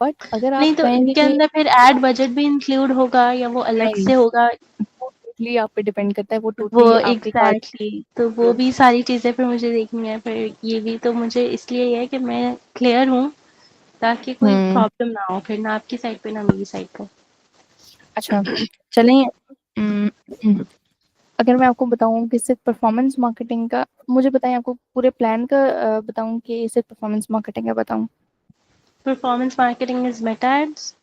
Speaker 1: बट अगर आप
Speaker 2: नहीं तो
Speaker 1: कहेंगे
Speaker 2: इसके
Speaker 1: कि
Speaker 2: अंदर फिर एड बजट भी इंक्लूड होगा या वो अलग
Speaker 1: नहीं,
Speaker 2: से होगा?
Speaker 1: वो टोटली आप पे डिपेंड करता है, वो
Speaker 2: वो
Speaker 1: टोटली आपके कार्ड।
Speaker 2: एग्ज़ैक्टली, तो वो भी सारी चीज़ें फिर मुझे देखनी है, फिर ये भी तो मुझे इसलिए है कि मैं क्लियर हूँ, ताकि कोई
Speaker 1: हम्म,
Speaker 2: प्रॉब्लम ना हो फिर, ना आपकी साइड पे ना मेरी साइड पे।
Speaker 1: अच्छा, चलें। हम्म, हम्म, अगर मैं आपको बताऊं कि सिर्फ परफॉर्मेंस मार्केटिंग का, मुझे बताएं, आपको पूरे प्लान का बताऊं कि सिर्फ परफॉर्मेंस मार्केटिंग का बताऊं?
Speaker 2: Performance marketing is Meta ads?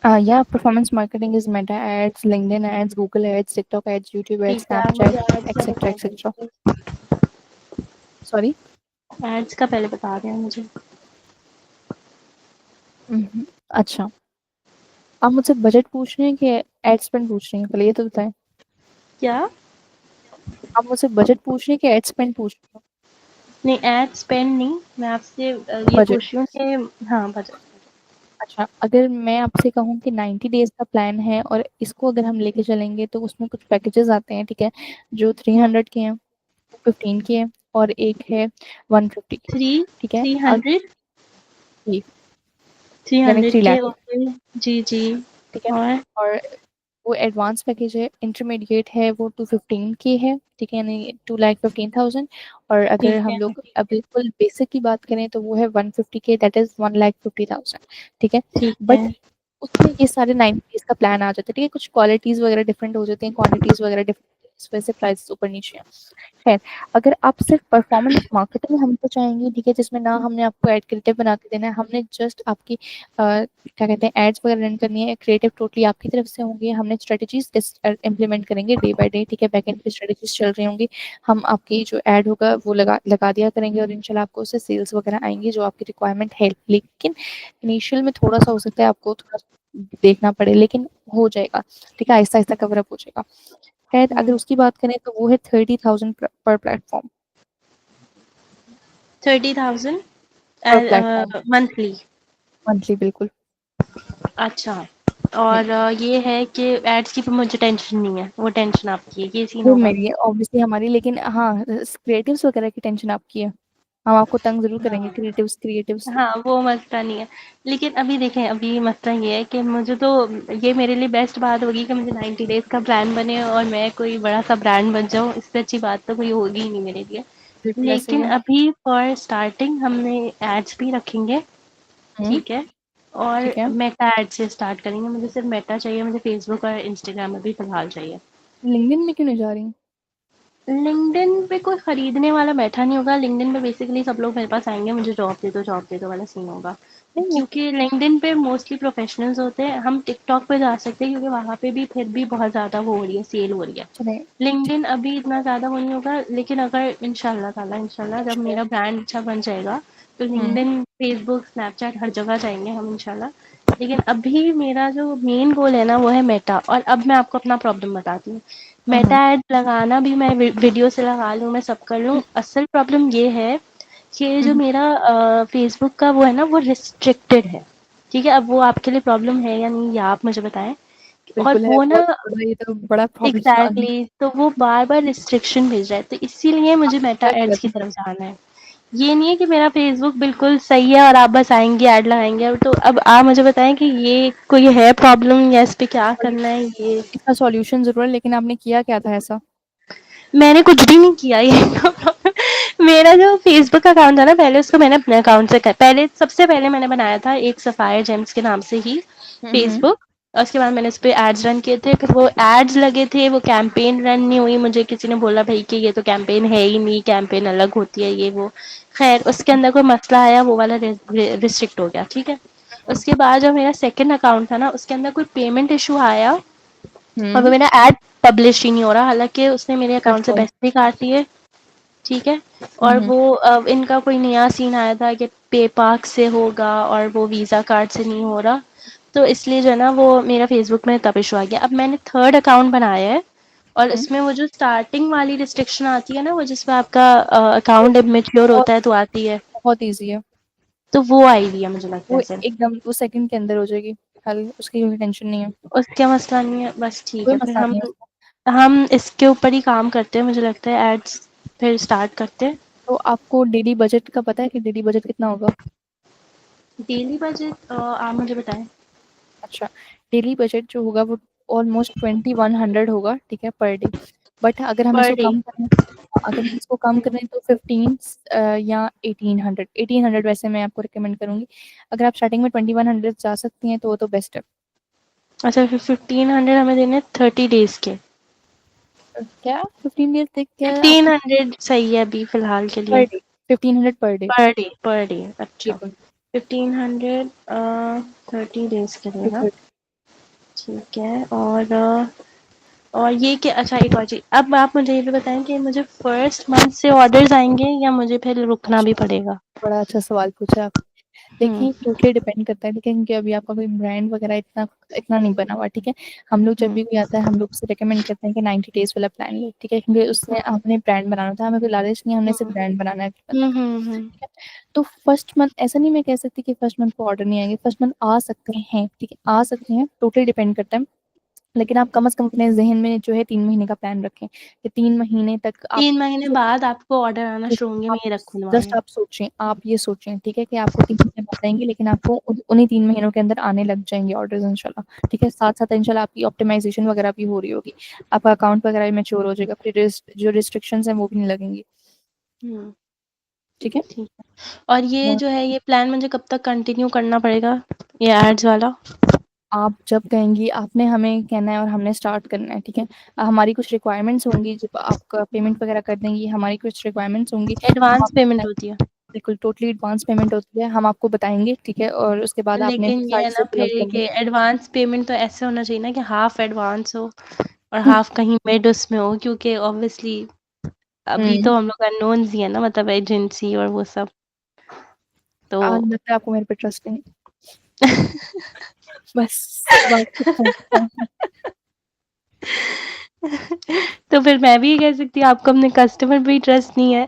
Speaker 1: Yeah, performance marketing is Meta ads, LinkedIn ads, Google ads, TikTok ads, YouTube ads,
Speaker 2: ठीक है, आप
Speaker 1: Snapchat,
Speaker 2: मुझे एड्स का
Speaker 1: etc.
Speaker 2: बता
Speaker 1: etc.
Speaker 2: दीजिए।
Speaker 1: Sorry.
Speaker 2: एड्स का पहले बता दें मुझे।
Speaker 1: अच्छा, आप मुझसे बजट पूछ रहे हैं कि एड स्पेंड पूछ रही हैं? पहले ये तो बताएं।
Speaker 2: क्या?
Speaker 1: आप मुझसे बजट पूछ रहे हैं कि एड स्पेंड पूछ रहे
Speaker 2: नहीं, एड स्पेंड नहीं, मैं आपसे
Speaker 1: हैं?
Speaker 2: ये
Speaker 1: बजट।
Speaker 2: पूछ रही हूँ कि हाँ, बजट।
Speaker 1: अच्छा, अगर मैं आपसे कहूँ कि 90 डेज का प्लान है और इसको अगर हम लेके चलेंगे तो उसमें कुछ पैकेजेस आते हैं, ठीक है, जो 300 के हैं, 15 के हैं, और एक है 150 के,
Speaker 2: थ्री
Speaker 1: ठीक है,
Speaker 2: थ्री हंड्रेड
Speaker 1: जी,
Speaker 2: थ्री
Speaker 1: यानी
Speaker 2: हंड्रेड
Speaker 1: 3
Speaker 2: के
Speaker 1: लाख,
Speaker 2: ओके। जी, जी।
Speaker 1: ठीक है।
Speaker 2: और
Speaker 1: और वो एडवांस पैकेज है, इंटरमीडिएट है, वो 215 की है, ठीक है, यानी 2,15,000। और अगर
Speaker 2: ठीक
Speaker 1: हम
Speaker 2: है,
Speaker 1: लोग अब बिल्कुल बेसिक की बात करें तो वो है 150 के, दैट इज 1,50,000, ठीक है।
Speaker 2: ठीक है।
Speaker 1: बट उसमें ये सारे 90 डेज का प्लान आ जाता है, ठीक है, कुछ क्वालिटीज वगैरह डिफरेंट हो जाती हैं, क्वांटिटीज वगैरह डिफरेंट, इस वजह से प्राइसेस ऊपर नीचे हैं। खैर, अगर आप सिर्फ परफॉर्मेंस मार्केटिंग हमको चाहेंगे, ठीक है, जिसमें ना हमने आपको एड क्रिएटिव बना के देना है, हमने जस्ट आपकी क्या कहते हैं एड्स वगैरह रन करनी है, क्रिएटिव टोटली आपकी तरफ से होंगे, हमने स्ट्रेटजीज इम्प्लीमेंट करेंगे डे बाय डे, ठीक है, बैकएंड पे स्ट्रेटजीज चल रही होंगी, हम आपकी जो एड होगा वो लगा दिया करेंगे और इंशाल्लाह आपको उससे सेल्स वगैरह आएंगी जो आपकी रिक्वायरमेंट है। लेकिन इनिशियल में थोड़ा सा हो सकता है आपको थोड़ा देखना पड़े, लेकिन हो जाएगा, ठीक है, आहिस्ता आहिस्ता कवर अप हो जाएगा। खैर, अगर उसकी बात करें तो वो है 30,000 पर प्लेटफॉर्म।
Speaker 2: 30,000
Speaker 1: पर प्लेटफॉर्म
Speaker 2: मंथली?
Speaker 1: मंथली, बिल्कुल।
Speaker 2: अच्छा। और ये है कि एड्स की मुझे टेंशन नहीं है, वो टेंशन आपकी है, ये सीन
Speaker 1: वो
Speaker 2: होगा?
Speaker 1: मेरी है ऑब्वियसली हमारी, लेकिन हाँ क्रिएटिव्स वगैरह की टेंशन आपकी है, हम आपको तंग जरूर करेंगे,
Speaker 2: हाँ।
Speaker 1: क्रिएटिव्स।
Speaker 2: हाँ, वो मसला नहीं है। लेकिन अभी देखें, अभी मसला ये है कि मुझे तो ये मेरे लिए बेस्ट बात होगी कि मुझे 90 डेज़ का प्लान बने और मैं कोई बड़ा-सा ब्रांड बन जाऊँ, इससे अच्छी बात तो कोई होगी ही नहीं मेरे लिए।
Speaker 1: बिल्कुल ऐसे ही
Speaker 2: लेकिन
Speaker 1: है।
Speaker 2: अभी फॉर स्टार्टिंग हमने एड्स भी रखेंगे, ठीक है? और
Speaker 1: ठीक है।
Speaker 2: मेटा एड से स्टार्ट करेंगे। मुझे सिर्फ मेटा चाहिए, मुझे फेसबुक और इंस्टाग्राम अभी फ़िलहाल चाहिए।
Speaker 1: लिंक्डइन में क्यों नहीं जा रही?
Speaker 2: लिंक्डइन पे कोई खरीदने वाला बैठा नहीं होगा। लिंक्डइन पे बेसिकली सब लोग मेरे पास आएँगे, मुझे जॉब दे दो वाला सीन होगा।
Speaker 1: नहीं वो
Speaker 2: क्योंकि लिंक्डइन पे मोस्टली प्रोफेशनल्स होते हैं। हम टिकटॉक पे जा सकते हैं क्योंकि वहाँ पे भी फिर भी बहुत ज़्यादा वो हो रही है, सेल हो रही है।
Speaker 1: चले।
Speaker 2: लिंक्डइन अभी इतना ज़्यादा वो नहीं होगा, लेकिन अगर इंशाल्लाह ताला इंशाल्लाह जब मेरा ब्रांड अच्छा बन जाएगा, तो लिंक्डइन, फेसबुक, स्नैपचैट हर जगह जाएँगे हम इंशाल्लाह। लेकिन अभी मेरा जो मेन गोल है ना वो है मेटा। और अब मैं आपको अपना प्रॉब्लम बताती हूँ। मेटा एड लगाना भी मैं वीडियो से लगा लूँ, मैं सब कर लूँ। असल प्रॉब्लम ये है कि जो मेरा फेसबुक का वो है ना वो रिस्ट्रिक्टेड है। ठीक है, अब वो आपके लिए प्रॉब्लम है या नहीं, ये आप मुझे बताएं। और
Speaker 1: बिल्कुल है,
Speaker 2: वो ना,
Speaker 1: बहुत बड़ा, ये तो बड़ा प्रॉब्लम आ गई।
Speaker 2: एग्जैक्टली तो वो बार बार रिस्ट्रिक्शन भेज रहा है, तो इसीलिए
Speaker 1: आप
Speaker 2: मुझे मेटा
Speaker 1: क्या किया
Speaker 2: एड्स की
Speaker 1: था?
Speaker 2: तरफ जाना है। ये नहीं है कि मेरा फेसबुक बिल्कुल सही है और आप बस आएंगे ऐड लगाएंगे। तो अब आप मुझे बताएं कि ये कोई है प्रॉब्लम या इस पे क्या करना है ये।
Speaker 1: इसका सॉल्यूशन जरूर है, लेकिन आपने किया क्या था ऐसा?
Speaker 2: मैंने कुछ भी नहीं किया ये तो प्रॉब्लम। मेरा जो फेसबुक अकाउंट था ना, पहले उसको मैंने अपने अकाउंट से पहले सबसे पहले मैंने बनाया था एक सफायर जेम्स के नाम से ही
Speaker 1: हम्म।
Speaker 2: फेसबुक। और उसके बाद मैंने उस पे एड्स रन किए थे, फिर वो एड्स लगे थे, वो कैंपेन रन नहीं हुई। मुझे किसी ने बोला भाई कि ये तो कैंपेन है ही नहीं, कैंपेन अलग होती है ये वो। खैर उसके अंदर कोई मसला आया, वो वाला रिस्ट्रिक्ट हो गया, ठीक है। उसके बाद जो मेरा सेकंड अकाउंट था ना, उसके अंदर कोई पेमेंट इशू आया और वो
Speaker 1: हम्म।
Speaker 2: मेरा ऐड पब्लिश ही नहीं हो रहा, हालांकि उसने मेरे अकाउंट से
Speaker 1: अच्छा।
Speaker 2: पैसे भी काट लिए, ठीक है। और
Speaker 1: हम्म।
Speaker 2: वो इनका कोई नया सीन आया था कि पेपाक से होगा और वो वीज़ा कार्ड से नहीं हो रहा। तो इसलिए जो है ना वो मेरा फेसबुक में तब इशू आ गया। अब मैंने थर्ड अकाउंट बनाया है और
Speaker 1: हम्म।
Speaker 2: इसमें वो जो स्टार्टिंग वाली रिस्ट्रिक्शन आती है ना, वो जिसमें आपका अकाउंट मेच्योर
Speaker 1: बहुत
Speaker 2: होता है तो आती है,
Speaker 1: बहुत ईजी है।
Speaker 2: तो वो आई हुई है मुझे लगता
Speaker 1: वो
Speaker 2: है सिर्फ।
Speaker 1: एकदम वो सेकंड के अंदर हो जाएगी, हल उसकी कोई टेंशन नहीं है।
Speaker 2: उसका मसला नहीं है, बस ठीक
Speaker 1: कोई
Speaker 2: है। फिर
Speaker 1: मसला नहीं है उसका।
Speaker 2: हम इसके ऊपर ही काम करते हैं, मुझे लगता है एड्स फिर स्टार्ट करते हैं।
Speaker 1: तो आपको डेली बजट का पता है कि डेली बजट कितना होगा?
Speaker 2: डेली बजट आप मुझे बताएं।
Speaker 1: अच्छा, डेली बजट जो होगा वो ऑलमोस्ट 2100 होगा, ठीक है, पर डे। बट अगर हम
Speaker 2: पर
Speaker 1: इसको
Speaker 2: डे?
Speaker 1: कम करें, अगर हम इसको कम करें तो 15 या 1800 वैसे मैं आपको रिकमेंड करूंगी। अगर आप स्टार्टिंग में 2100 जा सकती हैं तो वो तो बेस्ट है।
Speaker 2: अच्छा, फिर 1500 हमें देने 30 डेज के?
Speaker 1: क्या 15 डेज तक क्या आपको?
Speaker 2: 1500 सही है अभी फिलहाल के
Speaker 1: पर
Speaker 2: लिए।
Speaker 1: Day 1500 per day.
Speaker 2: Per day, per day, अच्छा।
Speaker 1: बिल्कुल।
Speaker 2: 1500 30 डेज के लिए ना?
Speaker 1: 30।
Speaker 2: ठीक है। और ये कि अच्छा एक और चीज, अब आप मुझे ये भी बताएं कि मुझे फर्स्ट मंथ से ऑर्डर्स आएंगे या मुझे फिर रुकना भी
Speaker 1: अच्छा,
Speaker 2: पड़ेगा?
Speaker 1: बड़ा अच्छा सवाल पूछा आप।
Speaker 2: हम्म।
Speaker 1: देखिए, टोटली डिपेंड करता है, ठीक है, क्योंकि अभी आपका कोई ब्रांड वगैरह इतना इतना नहीं बना हुआ, ठीक है। हम लोग जब
Speaker 2: हम्म।
Speaker 1: भी कोई आता है हम लोग उसे रिकमेंड करते हैं कि 90 डेज वाला प्लान ले, ठीक है, क्योंकि उसमें हमने ब्रांड बनाना था, हमें कोई लालच नहीं है, हमने सिर्फ
Speaker 2: हम्म।
Speaker 1: ब्रांड बनाना है अपने बंदे
Speaker 2: हम्म।
Speaker 1: का,
Speaker 2: हम्म।
Speaker 1: ठीक है। तो फर्स्ट मंथ ऐसा नहीं मैं कह सकती कि फर्स्ट मंथ को ऑर्डर नहीं आएंगे, फर्स्ट मंथ आ सकते हैं, ठीक है, आ सकते हैं, टोटली डिपेंड करता है। लेकिन आप कम से कम अपने जहन में जो है 3 महीने का प्लान रखें कि 3 महीने तक आप
Speaker 2: 3 महीने बाद आपको ऑर्डर आना शुरू होंगे,
Speaker 1: आप
Speaker 2: मैं ये रखूँ दिमाग
Speaker 1: जस्ट
Speaker 2: में।
Speaker 1: आप सोचें, आप ये सोचें, ठीक है, कि आपको 3 महीने बाद आएंगे, लेकिन आपको उन्हीं 3 महीनों के अंदर आने लग जाएंगे ऑर्डर्स इंशाल्लाह, ठीक है। साथ साथ इंशाल्लाह आपकी ऑप्टिमाइजेशन वगैरह भी हो रही होगी, आपका अकाउंट वगैरह भी मैच्योर हो जाएगा, फिर जो रिस्ट्रिक्शंस हैं वो भी नहीं लगेंगी,
Speaker 2: हम्म।
Speaker 1: ठीक है।
Speaker 2: ठीक है। और ये जो है ये प्लान मुझे कब तक कंटिन्यू करना पड़ेगा, ये एड्स वाला?
Speaker 1: आप जब कहेंगी आपने हमें कहना है और हमने स्टार्ट करना है, ठीक है। हमारी कुछ रिक्वायरमेंट्स होंगी, जब आपका पेमेंट वगैरह कर देंगी, हमारी कुछ रिक्वायरमेंट्स होंगी, हम
Speaker 2: एडवांस
Speaker 1: आपको
Speaker 2: पेमेंट
Speaker 1: बताएंगे।
Speaker 2: होती है।
Speaker 1: बिल्कुल टोटली एडवांस पेमेंट होती है, हम आपको बताएंगे, ठीक है, और उसके बाद आपने
Speaker 2: लेकिन ये
Speaker 1: सारी
Speaker 2: है ना
Speaker 1: चीजें फिलअप
Speaker 2: फिर
Speaker 1: करनी
Speaker 2: कि
Speaker 1: है।
Speaker 2: एडवांस पेमेंट तो ऐसे होना चाहिए ना कि हाफ एडवांस हो और हाफ कहीं मिड उसमें हो, क्योंकि ऑब्वियसली अभी
Speaker 1: हम्म।
Speaker 2: तो हम लोग अननोन्स ही है ना, मतलब एजेंसी और वो सब तो
Speaker 1: आज लगता है आपको मेरे पे ट्रस्ट नहीं, बस बात खत्म।
Speaker 2: तो फिर मैं भी ये कह सकती हूँ आपको अपने कस्टमर पे ही ट्रस्ट नहीं है।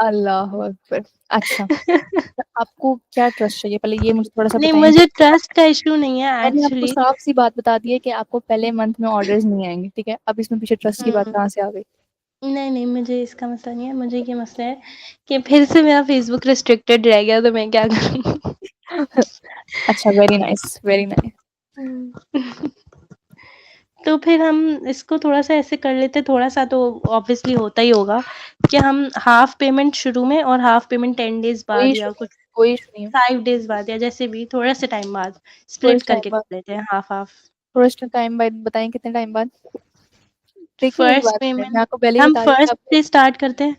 Speaker 1: अल्लाह अकबर। अच्छा, तो आपको क्या ट्रस्ट चाहिए, पहले ये मुझे थोड़ा सा
Speaker 2: नहीं,
Speaker 1: बताएंगे।
Speaker 2: मुझे ट्रस्ट का इशू नहीं है
Speaker 1: मैंने आपको
Speaker 2: एक्चुअली।
Speaker 1: साफ सी बात बता दी है कि आपको पहले मंथ में ऑर्डर्स नहीं आएंगे, ठीक है। अब इसमें पीछे ट्रस्ट की बात कहाँ से आ गई?
Speaker 2: नहीं नहीं, मुझे इसका मसला नहीं है। मुझे ये मसला है कि फिर से मेरा फेसबुक रिस्ट्रिक्टेड रह गया तो मैं क्या करूँ।
Speaker 1: अच्छा, वेरी नाइस, वेरी नाइस।
Speaker 2: तो फिर हम इसको थोड़ा सा ऐसे कर लेते, थोड़ा सा तो ऑब्वियसली होता ही होगा कि हम हाफ पेमेंट शुरू में और हाफ पेमेंट 10 डेज
Speaker 1: कोई
Speaker 2: बाद
Speaker 1: इशू
Speaker 2: या
Speaker 1: नहीं,
Speaker 2: कुछ
Speaker 1: कोई इशू नहीं है।
Speaker 2: 5 डेज बाद या जैसे भी थोड़ा से टाइम बाद
Speaker 1: थोड़े
Speaker 2: स्प्लिट करके कर लेते हैं हाफ हाफ।
Speaker 1: टाइम बाद बताएं, कितने टाइम बाद? देखिए एक
Speaker 2: फर्स्ट
Speaker 1: बात है, मैं
Speaker 2: पेमेंट
Speaker 1: आपको पहले ही
Speaker 2: हम
Speaker 1: बता रही हूँ कि
Speaker 2: फर्स्ट
Speaker 1: आपको,
Speaker 2: से स्टार्ट करते हैं।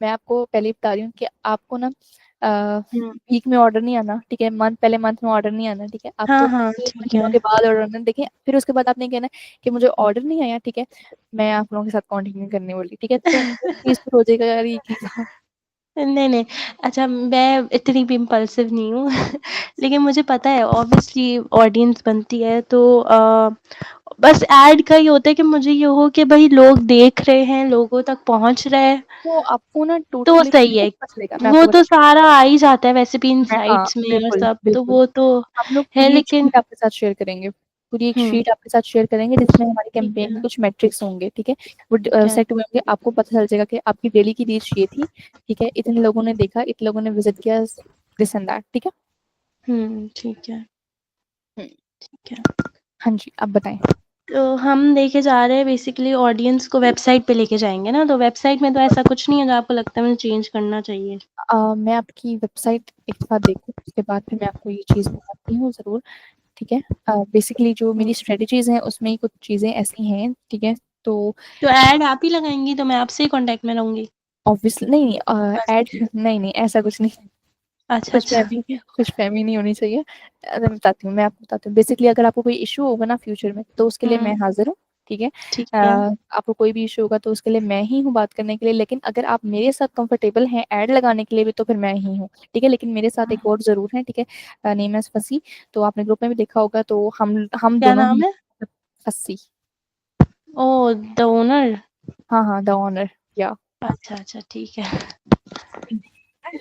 Speaker 1: मैं आपको पहले ही बता रही हूँ कि आपको ना
Speaker 2: हम्म।
Speaker 1: वीक में ऑर्डर नहीं आना, ठीक है। पहले मंथ में ऑर्डर नहीं आना, ठीक है।
Speaker 2: हाँ
Speaker 1: आपको
Speaker 2: हाँ
Speaker 1: 3
Speaker 2: ठीक
Speaker 1: महीनों
Speaker 2: है।
Speaker 1: के बाद ऑर्डर आना, देखिए। फिर उसके बाद आपने कहना है कि मुझे ऑर्डर नहीं आया, ठीक है। मैं आप लोगों के साथ कंटिन्यू करने वाली, ठीक है। तो वो चीज फिर हो जाएगा यार, ये की था।
Speaker 2: नहीं नहीं, अच्छा मैं इतनी भी इम्पल्सिव नहीं हूँ। लेकिन मुझे पता है ऑब्वियसली ऑडियंस बनती है तो बस ऐड का ही होता है कि मुझे ये हो कि भाई लोग देख रहे हैं, लोगों तक पहुंच रहा है
Speaker 1: तो आपको ना
Speaker 2: तो
Speaker 1: टोटली
Speaker 2: सही है।
Speaker 1: चलेगा, मैं
Speaker 2: वो
Speaker 1: आपको
Speaker 2: तो
Speaker 1: बता।
Speaker 2: सारा आ ही जाता है वैसे भी इन
Speaker 1: मैं, हाँ,
Speaker 2: साइट्स में और
Speaker 1: बिल्कुल
Speaker 2: सब, तो
Speaker 1: बिल्कुल।
Speaker 2: वो तो
Speaker 1: हम लोग
Speaker 2: है
Speaker 1: पूरी एक
Speaker 2: लेकिन।
Speaker 1: शीट आपके साथ शेयर करेंगे, पूरी एक
Speaker 2: हुँ,
Speaker 1: शीट आपके साथ शेयर करेंगे जिसमें हमारी
Speaker 2: ठीक
Speaker 1: कैंपेन के
Speaker 2: है,
Speaker 1: कुछ मैट्रिक्स होंगे, ठीक है। वो
Speaker 2: ठीक है।
Speaker 1: सेट हुए होंगे, आपको पता चल जाएगा कि आपकी डेली की रीच ये थी, ठीक है। इतने लोगों ने देखा, इतने लोगों ने विजिट किया, दिस एंड दैट, ठीक है।
Speaker 2: ठीक है,
Speaker 1: हम्म,
Speaker 2: ठीक है।
Speaker 1: हाँ जी, आप बताएं।
Speaker 2: तो हम लेके जा रहे हैं बेसिकली ऑडियंस को वेबसाइट पे लेके जाएँगे ना, तो वेबसाइट में तो ऐसा कुछ नहीं है जो आपको लगता है मुझे चेंज करना चाहिए?
Speaker 1: मैं आपकी वेबसाइट एक बार देखूँ, उसके बाद फिर मैं आपको ये चीज़ बताती हूँ ज़रूर, ठीक है। बेसिकली जो
Speaker 2: हुँ,
Speaker 1: मेरी स्ट्रेटजीज हैं उसमें कुछ चीज़ें ऐसी हैं, ठीक है। तो
Speaker 2: तो ऐड आप ही लगाएँगी तो मैं आपसे ही कॉन्टैक्ट में रहूँगी?
Speaker 1: ऑब्वियसली नहीं नहीं,
Speaker 2: बस।
Speaker 1: ऐड नहीं नहीं, ऐसा कुछ नहीं।
Speaker 2: अच्छा, अच्छा।
Speaker 1: खुशफहमी नहीं होनी चाहिए। मैं आपको बताती हूँ। बेसिकली अगर आपको कोई इशू होगा ना फ्यूचर में, तो उसके लिए
Speaker 2: हुँ,
Speaker 1: मैं हाजिर हूँ, ठीक है।
Speaker 2: ठीक है।
Speaker 1: आपको कोई भी इशू होगा तो उसके लिए मैं ही हूँ बात करने के लिए, लेकिन अगर आप मेरे साथ कंफर्टेबल हैं ऐड लगाने के लिए भी, तो फिर मैं ही हूँ, ठीक है। लेकिन मेरे साथ एक और जरूर है, ठीक है। नेम है फसी, तो आपने ग्रुप में भी देखा होगा, तो हम
Speaker 2: क्या
Speaker 1: दोनों ही।
Speaker 2: नाम है?
Speaker 1: फसी।
Speaker 2: ओह! The owner?
Speaker 1: हाँ हाँ, द ऑनर, या।
Speaker 2: अच्छा, अच्छा, ठीक है।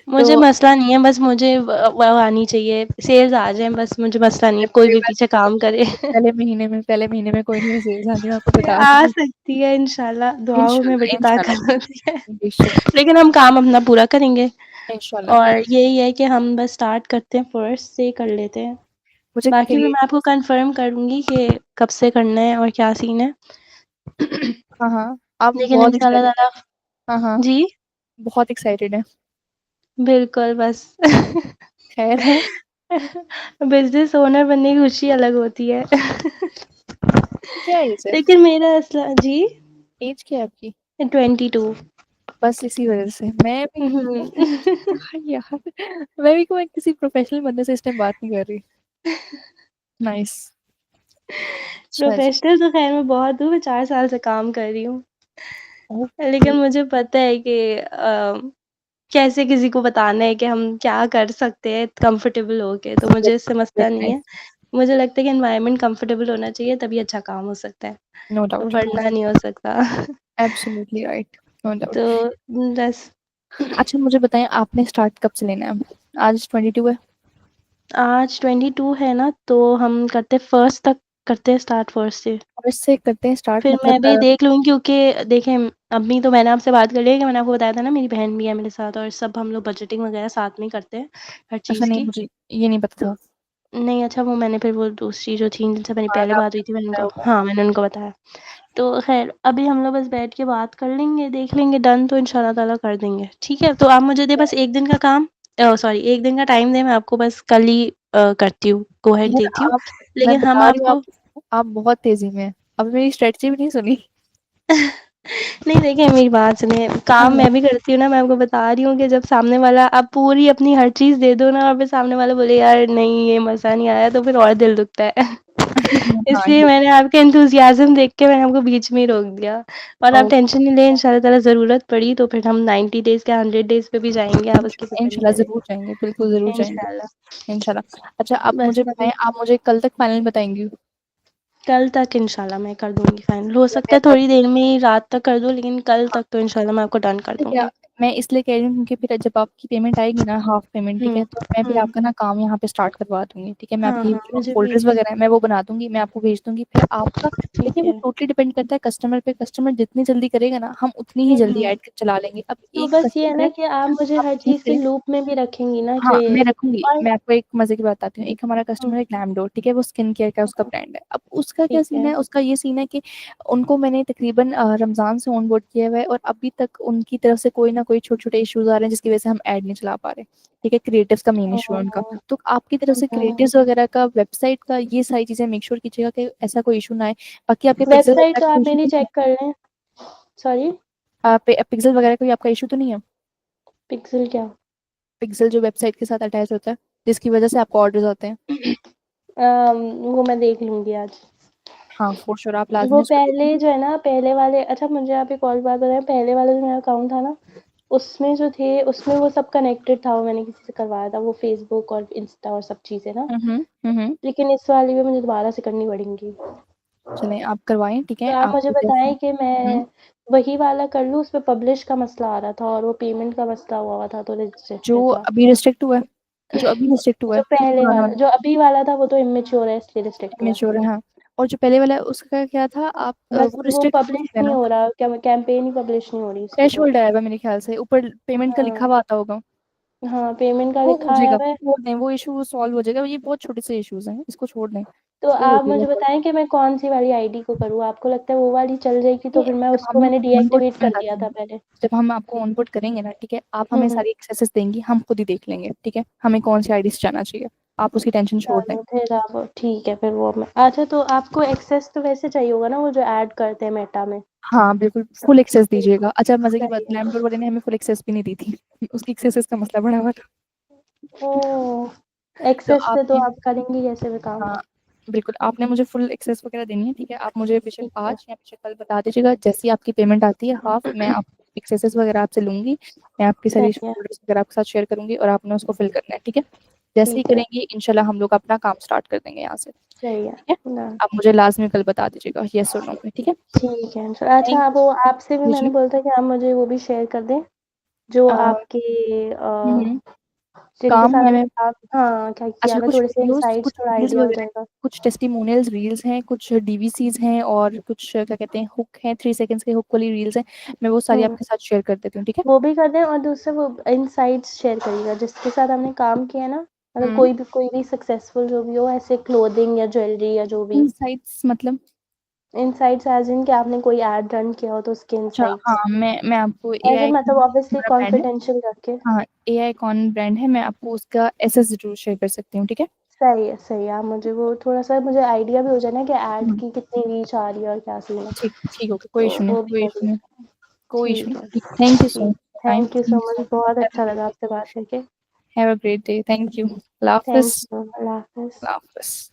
Speaker 2: मुझे
Speaker 1: तो
Speaker 2: मसला नहीं है, बस मुझे वो आनी चाहिए, सेल्स आ जाएँ बस, मुझे मसला नहीं है, कोई
Speaker 1: कोई
Speaker 2: भी
Speaker 1: बात
Speaker 2: पीछे
Speaker 1: नहीं,
Speaker 2: काम करे।
Speaker 1: पहले महीने में कोई नहीं सेल्स आनी, मैं आपको बता
Speaker 2: आ
Speaker 1: दूंगी।
Speaker 2: सकती है इंशाल्लाह, दुआओं में
Speaker 1: इंशाल्लाह
Speaker 2: बड़ी
Speaker 1: इंशाल्लाह,
Speaker 2: ताकत होती है।
Speaker 1: बेशक।
Speaker 2: लेकिन हम काम अपना पूरा करेंगे
Speaker 1: इंशाल्लाह।
Speaker 2: और यही है कि हम बस स्टार्ट करते हैं, फर्स्ट से ही कर लेते हैं।
Speaker 1: मुझे
Speaker 2: बाकी फिर
Speaker 1: क्रिएट,
Speaker 2: मैं आपको कन्फर्म करूँगी कि कब से करना है और क्या सीन है।
Speaker 1: हाँ हाँ, आप
Speaker 2: लेकिन
Speaker 1: बहुत
Speaker 2: इंशाल्लाह
Speaker 1: एक्साइटेड है।
Speaker 2: ताला।
Speaker 1: हाँ हाँ,
Speaker 2: जी,
Speaker 1: बहुत एक्साइटेड है।
Speaker 2: बिल्कुल बस।
Speaker 1: खैर है।
Speaker 2: बिज़नेस ओनर बनने की खुशी अलग होती है।
Speaker 1: क्या एज है?
Speaker 2: लेकिन मेरा असला जी,
Speaker 1: एज क्या है आपकी?
Speaker 2: 22।
Speaker 1: बस इसी वजह से मैं भी
Speaker 2: हुँ।
Speaker 1: हाँ यार, मैं भी कोई किसी प्रोफेशनल बंदे से इस टाइम बात नहीं कर रही। नाइस। अच्छा जी।
Speaker 2: प्रोफ़ेशनल तो ख़ैर मैं बहुत हूँ, मैं 4 साल से काम कर रही हूँ।
Speaker 1: ओके।
Speaker 2: लेकिन मुझे पता है कि कैसे किसी को बताना है कि हम क्या कर सकते हैं कंफ़र्टेबल होके, तो मुझे इससे मसला
Speaker 1: वेरी
Speaker 2: नहीं
Speaker 1: नाइस।
Speaker 2: है। मुझे लगता है कि एनवायरनमेंट कंफ़र्टेबल होना चाहिए तभी अच्छा काम हो सकता है,
Speaker 1: नो डाउट।
Speaker 2: वरना नहीं हो सकता।
Speaker 1: Absolutely right. No doubt.
Speaker 2: तो बस
Speaker 1: अच्छा मुझे बताएं, आपने स्टार्ट कब से लेना है? आज 22 है।
Speaker 2: आज 22 है ना, तो हम करते हैं फर्स्ट तक करते हैं स्टार्ट फर्स्ट से।
Speaker 1: और इससे करते हैं स्टार्ट,
Speaker 2: फिर
Speaker 1: मतलब
Speaker 2: मैं भी देख लूँगी क्योंकि देखें अभी तो मैंने आपसे बात कर ली है कि मैंने आपको बताया था ना मेरी बहन भी है मेरे साथ और सब हम लोग बजटिंग वगैरह साथ में ही करते हैं, हर
Speaker 1: अच्छा
Speaker 2: चीज़
Speaker 1: नहीं,
Speaker 2: की।
Speaker 1: मुझे ये नहीं पता था।
Speaker 2: नहीं अच्छा वो मैंने फिर वो दूसरी जो थी जिनसे मेरी
Speaker 1: हाँ,
Speaker 2: पहले बात
Speaker 1: आपने
Speaker 2: हुई थी मैंने
Speaker 1: बताया
Speaker 2: उनको
Speaker 1: होगा।
Speaker 2: हाँ, मैंने उनको बताया। तो ख़ैर अभी हम लोग बस बैठ के बात कर लेंगे, देख लेंगे डन तो इंशाल्लाह ताला कर देंगे। ठीक है? तो आप मुझे दे बस 1 दिन का काम सॉरी 1 दिन का टाइम दें, मैं आपको बस कल ही करती हूँ, गो अहेड
Speaker 1: यार
Speaker 2: देती हूँ।
Speaker 1: आप मैं
Speaker 2: लेकिन हम
Speaker 1: बता रही हूँ
Speaker 2: आपको
Speaker 1: आप बहुत तेज़ी में हैं। अभी मेरी स्ट्रैटेजी भी नहीं सुनी।
Speaker 2: नहीं देखिए मेरी बात सुनिए, काम
Speaker 1: हाँ।
Speaker 2: मैं भी करती हूँ ना, मैं आपको बता रही हूँ कि जब सामने वाला आप पूरी अपनी हर चीज़ दे दो ना और फिर सामने वाला बोले यार नहीं ये मज़ा नहीं आया, तो फिर और दिल दुखता है।
Speaker 1: हाँ,
Speaker 2: इसलिए
Speaker 1: ये
Speaker 2: मैंने आपके एंथुसियाज़्म देख के मैंने आपको बीच में ही रोक दिया। और आप
Speaker 1: ओके।
Speaker 2: टेंशन नहीं लें, इंशाल्लाह ताला ज़रूरत पड़ी तो फिर हम 90 डेज़ क्या 100 डेज़ पे भी जाएँगे, आप उसकी फ़िक्र नहीं
Speaker 1: इंशाल्लाह
Speaker 2: करें।
Speaker 1: ज़रूर जाएँगे, बिल्कुल ज़रूर जाएँगे,
Speaker 2: इंशाल्लाह।
Speaker 1: इंशाल्लाह। अच्छा आप
Speaker 2: बस
Speaker 1: मुझे
Speaker 2: अभी
Speaker 1: बताएँ, आप मुझे कल तक फाइनल बताएँगी?
Speaker 2: कल तक इंशाल्लाह मैं कर दूँगी फाइनल। हो
Speaker 1: या
Speaker 2: सकता
Speaker 1: मैं
Speaker 2: है थोड़ी देर में ही रात तक कर दूँ, लेकिन कल
Speaker 1: हाँ।
Speaker 2: तक तो इंशाल्लाह मैं आपको डन कर
Speaker 1: पता है क्या,
Speaker 2: दूँगी।
Speaker 1: मैं इसलिए कह रही हूँ क्योंकि फिर जब आपकी पेमेंट आएगी ना हाफ पेमेंट, ठीक है?
Speaker 2: हुँ,
Speaker 1: तो मैं फिर
Speaker 2: हुँ।
Speaker 1: आपका ना काम यहाँ पे स्टार्ट करवा दूँगी, ठीक है? मैं
Speaker 2: हाँ,
Speaker 1: आपकी
Speaker 2: हाँ,
Speaker 1: जो
Speaker 2: मुझे भी
Speaker 1: फ़ोल्डर्स वगैरह हैं मैं वो बना दूँगी, मैं आपको भेज दूँगी। फिर आपका
Speaker 2: ठीक
Speaker 1: देखिए वो
Speaker 2: है।
Speaker 1: टोटली डिपेंड करता है कस्टमर पे, कस्टमर जितनी जल्दी करेगा ना हम उतनी ही
Speaker 2: हुँ,
Speaker 1: जल्दी
Speaker 2: हुँ।
Speaker 1: ऐड चला लेंगे। अब
Speaker 2: तो
Speaker 1: एक
Speaker 2: बस ये है
Speaker 1: कस्टमर
Speaker 2: ना
Speaker 1: है,
Speaker 2: कि आप मुझे
Speaker 1: आप
Speaker 2: हर
Speaker 1: कहीं
Speaker 2: चीज़ से
Speaker 1: से
Speaker 2: लूप में भी रखेंगी ना
Speaker 1: हाँ,
Speaker 2: कि
Speaker 1: मैं रखूँगी।
Speaker 2: और
Speaker 1: मैं आपको एक मज़े की बात बताती हूँ। एक हमारा
Speaker 2: हुँ,
Speaker 1: कस्टमर है ग्लैमडोर, ठीक है? वो स्किन केयर का उसका ब्रांड है। अब उसका क्या
Speaker 2: ठीक
Speaker 1: सीन
Speaker 2: है।
Speaker 1: है, उसका ये सीन है कि उनको मैंने तकरीबन रमज़ान से ऑनबोर्ड किया हुआ है और अभी तक उनकी तरफ से कोई ना कोई छोटे-छोटे इश्यूज़ आ रहे हैं जिसकी वज़ह से हम ऐड नहीं चला पा रहे। ठीक है? क्रिएटिव्स का मेन इश्यू है उनका।
Speaker 2: ओह!
Speaker 1: तो आपकी तरफ से
Speaker 2: हुँ।
Speaker 1: क्रिएटिव्स वगैरह का, वेबसाइट का, ये सारी चीज़ें मेक श्योर कीजिएगा कि ऐसा कोई इश्यू ना आए। बाकी आपके पिक्सेल
Speaker 2: वेबसाइट
Speaker 1: वगैरह
Speaker 2: तो
Speaker 1: का कोई
Speaker 2: आप
Speaker 1: इश्यू
Speaker 2: मेरी
Speaker 1: तो नहीं
Speaker 2: चेक कर लें। सॉरी?
Speaker 1: है? पिक्सेल वगैरह कोई आपका इश्यू तो नहीं है?
Speaker 2: पिक्सेल क्या?
Speaker 1: पिक्सेल जो वेबसाइट के साथ अटैच होता है, जिसकी वज़ह से आपको ऑर्डर्स आते हैं?
Speaker 2: वो मैं देख लूँगी आज।
Speaker 1: हाँ, फ़ॉर श्योर आप
Speaker 2: वो
Speaker 1: लाज़मी उसको
Speaker 2: पहले
Speaker 1: देखिए।
Speaker 2: जो है ना, पहले वाले अच्छा मुझे आप एक और बात बताएँ, पहले वाला जो मेरा अकाउंट था ना, उसमें जो थे, उसमें वो सब कनेक्टेड था, वो मैंने किसी से करवाया था, वो फ़ेसबुक और इंस्टा और सब चीज़ें ना।
Speaker 1: हुँ, हुँ। हुँ, हुँ।
Speaker 2: लेकिन इस वाली में मुझे दोबारा से करनी पड़ेंगी।
Speaker 1: चलें आप करवाएँ, ठीक
Speaker 2: तो
Speaker 1: है?
Speaker 2: आप मुझे
Speaker 1: आपको जैसे
Speaker 2: बताएँ कि
Speaker 1: हुँ,
Speaker 2: मैं वही वाला कर लूँ, उसपे पब्लिश का मसला आ रहा था और वो पेमेंट का मसला हुआ था, तो
Speaker 1: जो
Speaker 2: रिजेक्टेड था।
Speaker 1: अभी रिस्ट्रिक्ट हुआ है जो अभी रिस्ट्रिक्ट हुआ
Speaker 2: जो
Speaker 1: है, कि
Speaker 2: पहले
Speaker 1: पुराना
Speaker 2: वाला
Speaker 1: वाला?
Speaker 2: जो अभी वाला था, वो तो इमैच्योर है, इसलिए रिस्ट्रिक्ट हुआ है।
Speaker 1: इमेच्योर है, हाँ। और जो पहले वाला है उसका क्या था, आप
Speaker 2: बस
Speaker 1: वो
Speaker 2: वो
Speaker 1: रिस्ट्रिक्ट हो
Speaker 2: पब्लिश
Speaker 1: चुका है
Speaker 2: नहीं
Speaker 1: ना?
Speaker 2: हो रहा, क्या कैंपेन ही पब्लिश नहीं हो रही उसकी तो।
Speaker 1: थ्रेशोल्ड आया हुआ है मेरे ख़्याल से, ऊपर पेमेंट का लिखा
Speaker 2: हाँ,
Speaker 1: हुआ आता होगा।
Speaker 2: हाँ, पेमेंट का
Speaker 1: वो हो
Speaker 2: लिखा आया
Speaker 1: जाएगा,
Speaker 2: हुआ है।
Speaker 1: छोड़ दें वो इश्यू सॉल्व हो जाएगा, ये बहुत छोटे से इश्यूज़ हैं, इसको छोड़ दें,
Speaker 2: तो
Speaker 1: वो हो
Speaker 2: आप
Speaker 1: जाएगा
Speaker 2: मुझे
Speaker 1: सॉल्व।
Speaker 2: बताएँ कि मैं कौन-सी वाली आईडी को करूँ? आपको लगता है वो वाली चल जाएगी, तो
Speaker 1: ये
Speaker 2: फिर मैं
Speaker 1: जब
Speaker 2: उसको
Speaker 1: हम
Speaker 2: मैंने
Speaker 1: ऑनबोर्ड
Speaker 2: डीएक्टिवेट
Speaker 1: मैं
Speaker 2: कर
Speaker 1: बताती
Speaker 2: दिया था
Speaker 1: हूँ,
Speaker 2: पहले।
Speaker 1: जब हम आपको ऑनबोर्ड करेंगे ना, ठीक है? आप
Speaker 2: हुँ,
Speaker 1: हमें
Speaker 2: हुँ।
Speaker 1: सारी एक्सेसेस देंगी, हम खुद ही देख लेंगे, ठीक है? हमें कौन-सी आईडी से जाना चाहिए, आप उसकी टेंशन छोड़ दें।
Speaker 2: चलो फिर आप ठीक है, फिर वो मैं अच्छा तो आपको एक्सेस तो वैसे चाहिए होगा ना, वो जो ऐड करते हैं मेटा में?
Speaker 1: हाँ, बिल्कुल फुल एक्सेस दीजिएगा। अच्छा मज़े की बात,
Speaker 2: सही है।
Speaker 1: ग्लैमडोर वाले ने हमें फुल एक्सेस भी नहीं दी थी। उसकी एक्सेसेस का मसला बड़ा हुआ था।
Speaker 2: ओह!
Speaker 1: तो
Speaker 2: एक्सेस से तो
Speaker 1: आपने
Speaker 2: आप करेंगी कैसे भी काम?
Speaker 1: हाँ, बिल्कुल आपने मुझे फुल एक्सेस वगैरह देनी है, ठीक है? आप मुझे बेशक
Speaker 2: ठीक है,
Speaker 1: आज या बेशक कल बता दीजिएगा, जैसे ही आपकी पेमेंट आती है हाफ़ मैं आप एक्सेसेस वगैरह आपसे लूँगी। मैं आपकी सारी
Speaker 2: सही है,
Speaker 1: फ़ोल्डर्स वगैरह आपके साथ शेयर करूँगी और आपने उसको फिल करना है, ठीक है? जैसे ही
Speaker 2: ठीक है,
Speaker 1: करेंगी इंशाल्लाह हम लोग अपना काम स्टार्ट कर देंगे यहाँ से,
Speaker 2: सही है।
Speaker 1: ठीक है?
Speaker 2: ना
Speaker 1: आप मुझे लाज़मी कल बता दीजिएगा येस और नो में, ठीक है?
Speaker 2: ठीक है, अच्छा
Speaker 1: थैंक
Speaker 2: आप वो आपसे भी
Speaker 1: जी,
Speaker 2: मैंने
Speaker 1: जी।
Speaker 2: बोला था कि आप मुझे वो भी शेयर कर दें, जो
Speaker 1: अ,
Speaker 2: आपके
Speaker 1: हुँ, हुँ।
Speaker 2: जिनके
Speaker 1: काम
Speaker 2: साथ
Speaker 1: है
Speaker 2: आपने
Speaker 1: मैं
Speaker 2: काम हाँ, क्या किया
Speaker 1: अच्छा
Speaker 2: था,
Speaker 1: कुछ
Speaker 2: थोड़े-से
Speaker 1: वीडियोज़,
Speaker 2: इनसाइट्स,
Speaker 1: कुछ
Speaker 2: थोड़ा
Speaker 1: रील्स
Speaker 2: आइडिया हो
Speaker 1: वगैरह हैं,
Speaker 2: जाएगा।
Speaker 1: कुछ टेस्टिमोनियल्स रील्स हैं, कुछ डीवीसीज़ हैं और कुछ क्या कहते हैं हुक हैं, 3 सेकंड्स के हुक वाली रील्स हैं। मैं वो सारी
Speaker 2: हुँ,
Speaker 1: आपके साथ शेयर कर देती हूँ, ठीक है?
Speaker 2: वो भी कर दें और दूसरा वो इनसाइट्स शेयर करिएगा, जिसके साथ हमने काम किया है ना, मतलब
Speaker 1: हुँ।
Speaker 2: कोई भी सक्सेसफुल जो भी हो, ऐसे क्लोथिंग या ज्वेलरी या जो भी।
Speaker 1: इनसाइट्स मतलब?
Speaker 2: इनसाइट्स ऐज़ इन कि आपने कोई एड रन किया हो तो उसके
Speaker 1: अच्छा हाँ,
Speaker 2: इनसाइट्स।
Speaker 1: मैं आपको
Speaker 2: ऐज़ इन
Speaker 1: एआई
Speaker 2: मतलब ऑब्वियसली
Speaker 1: हमारा ब्रांड है।
Speaker 2: कॉन्फिडेंशियल रख के।
Speaker 1: हाँ, एआई कॉन ब्रांड है, मैं आपको उसका एसेस ज़रूर शेयर कर सकती हूँ, ठीक है?
Speaker 2: सही है। आप मुझे वो थोड़ा-सा मुझे आइडिया भी हो जाए ना कि ऐड
Speaker 1: हुँ,
Speaker 2: की कितनी रीच आ रही है और क्या सीन है,
Speaker 1: ठीक ठीक ओके, कोई
Speaker 2: तो
Speaker 1: इश्यू नहीं,
Speaker 2: वो भी
Speaker 1: कोई
Speaker 2: कर
Speaker 1: इश्यू नहीं,
Speaker 2: दीजिए।
Speaker 1: कोई इश्यू
Speaker 2: ठीक
Speaker 1: नहीं।
Speaker 2: है,
Speaker 1: ठीक, थैंक यू सो
Speaker 2: ठीक।
Speaker 1: Much time,
Speaker 2: thank you
Speaker 1: thank
Speaker 2: so
Speaker 1: you so
Speaker 2: much,
Speaker 1: much.
Speaker 2: बहुत
Speaker 1: हैव
Speaker 2: अच्छा
Speaker 1: अ ग्रेट
Speaker 2: लगा
Speaker 1: डे,
Speaker 2: आपसे बात करके।
Speaker 1: Have a great day, thank you. Allah
Speaker 2: thank
Speaker 1: हाफ़िज़,
Speaker 2: यू, अल्लाह हाफ़िज़।
Speaker 1: अल्लाह हाफ़िज़।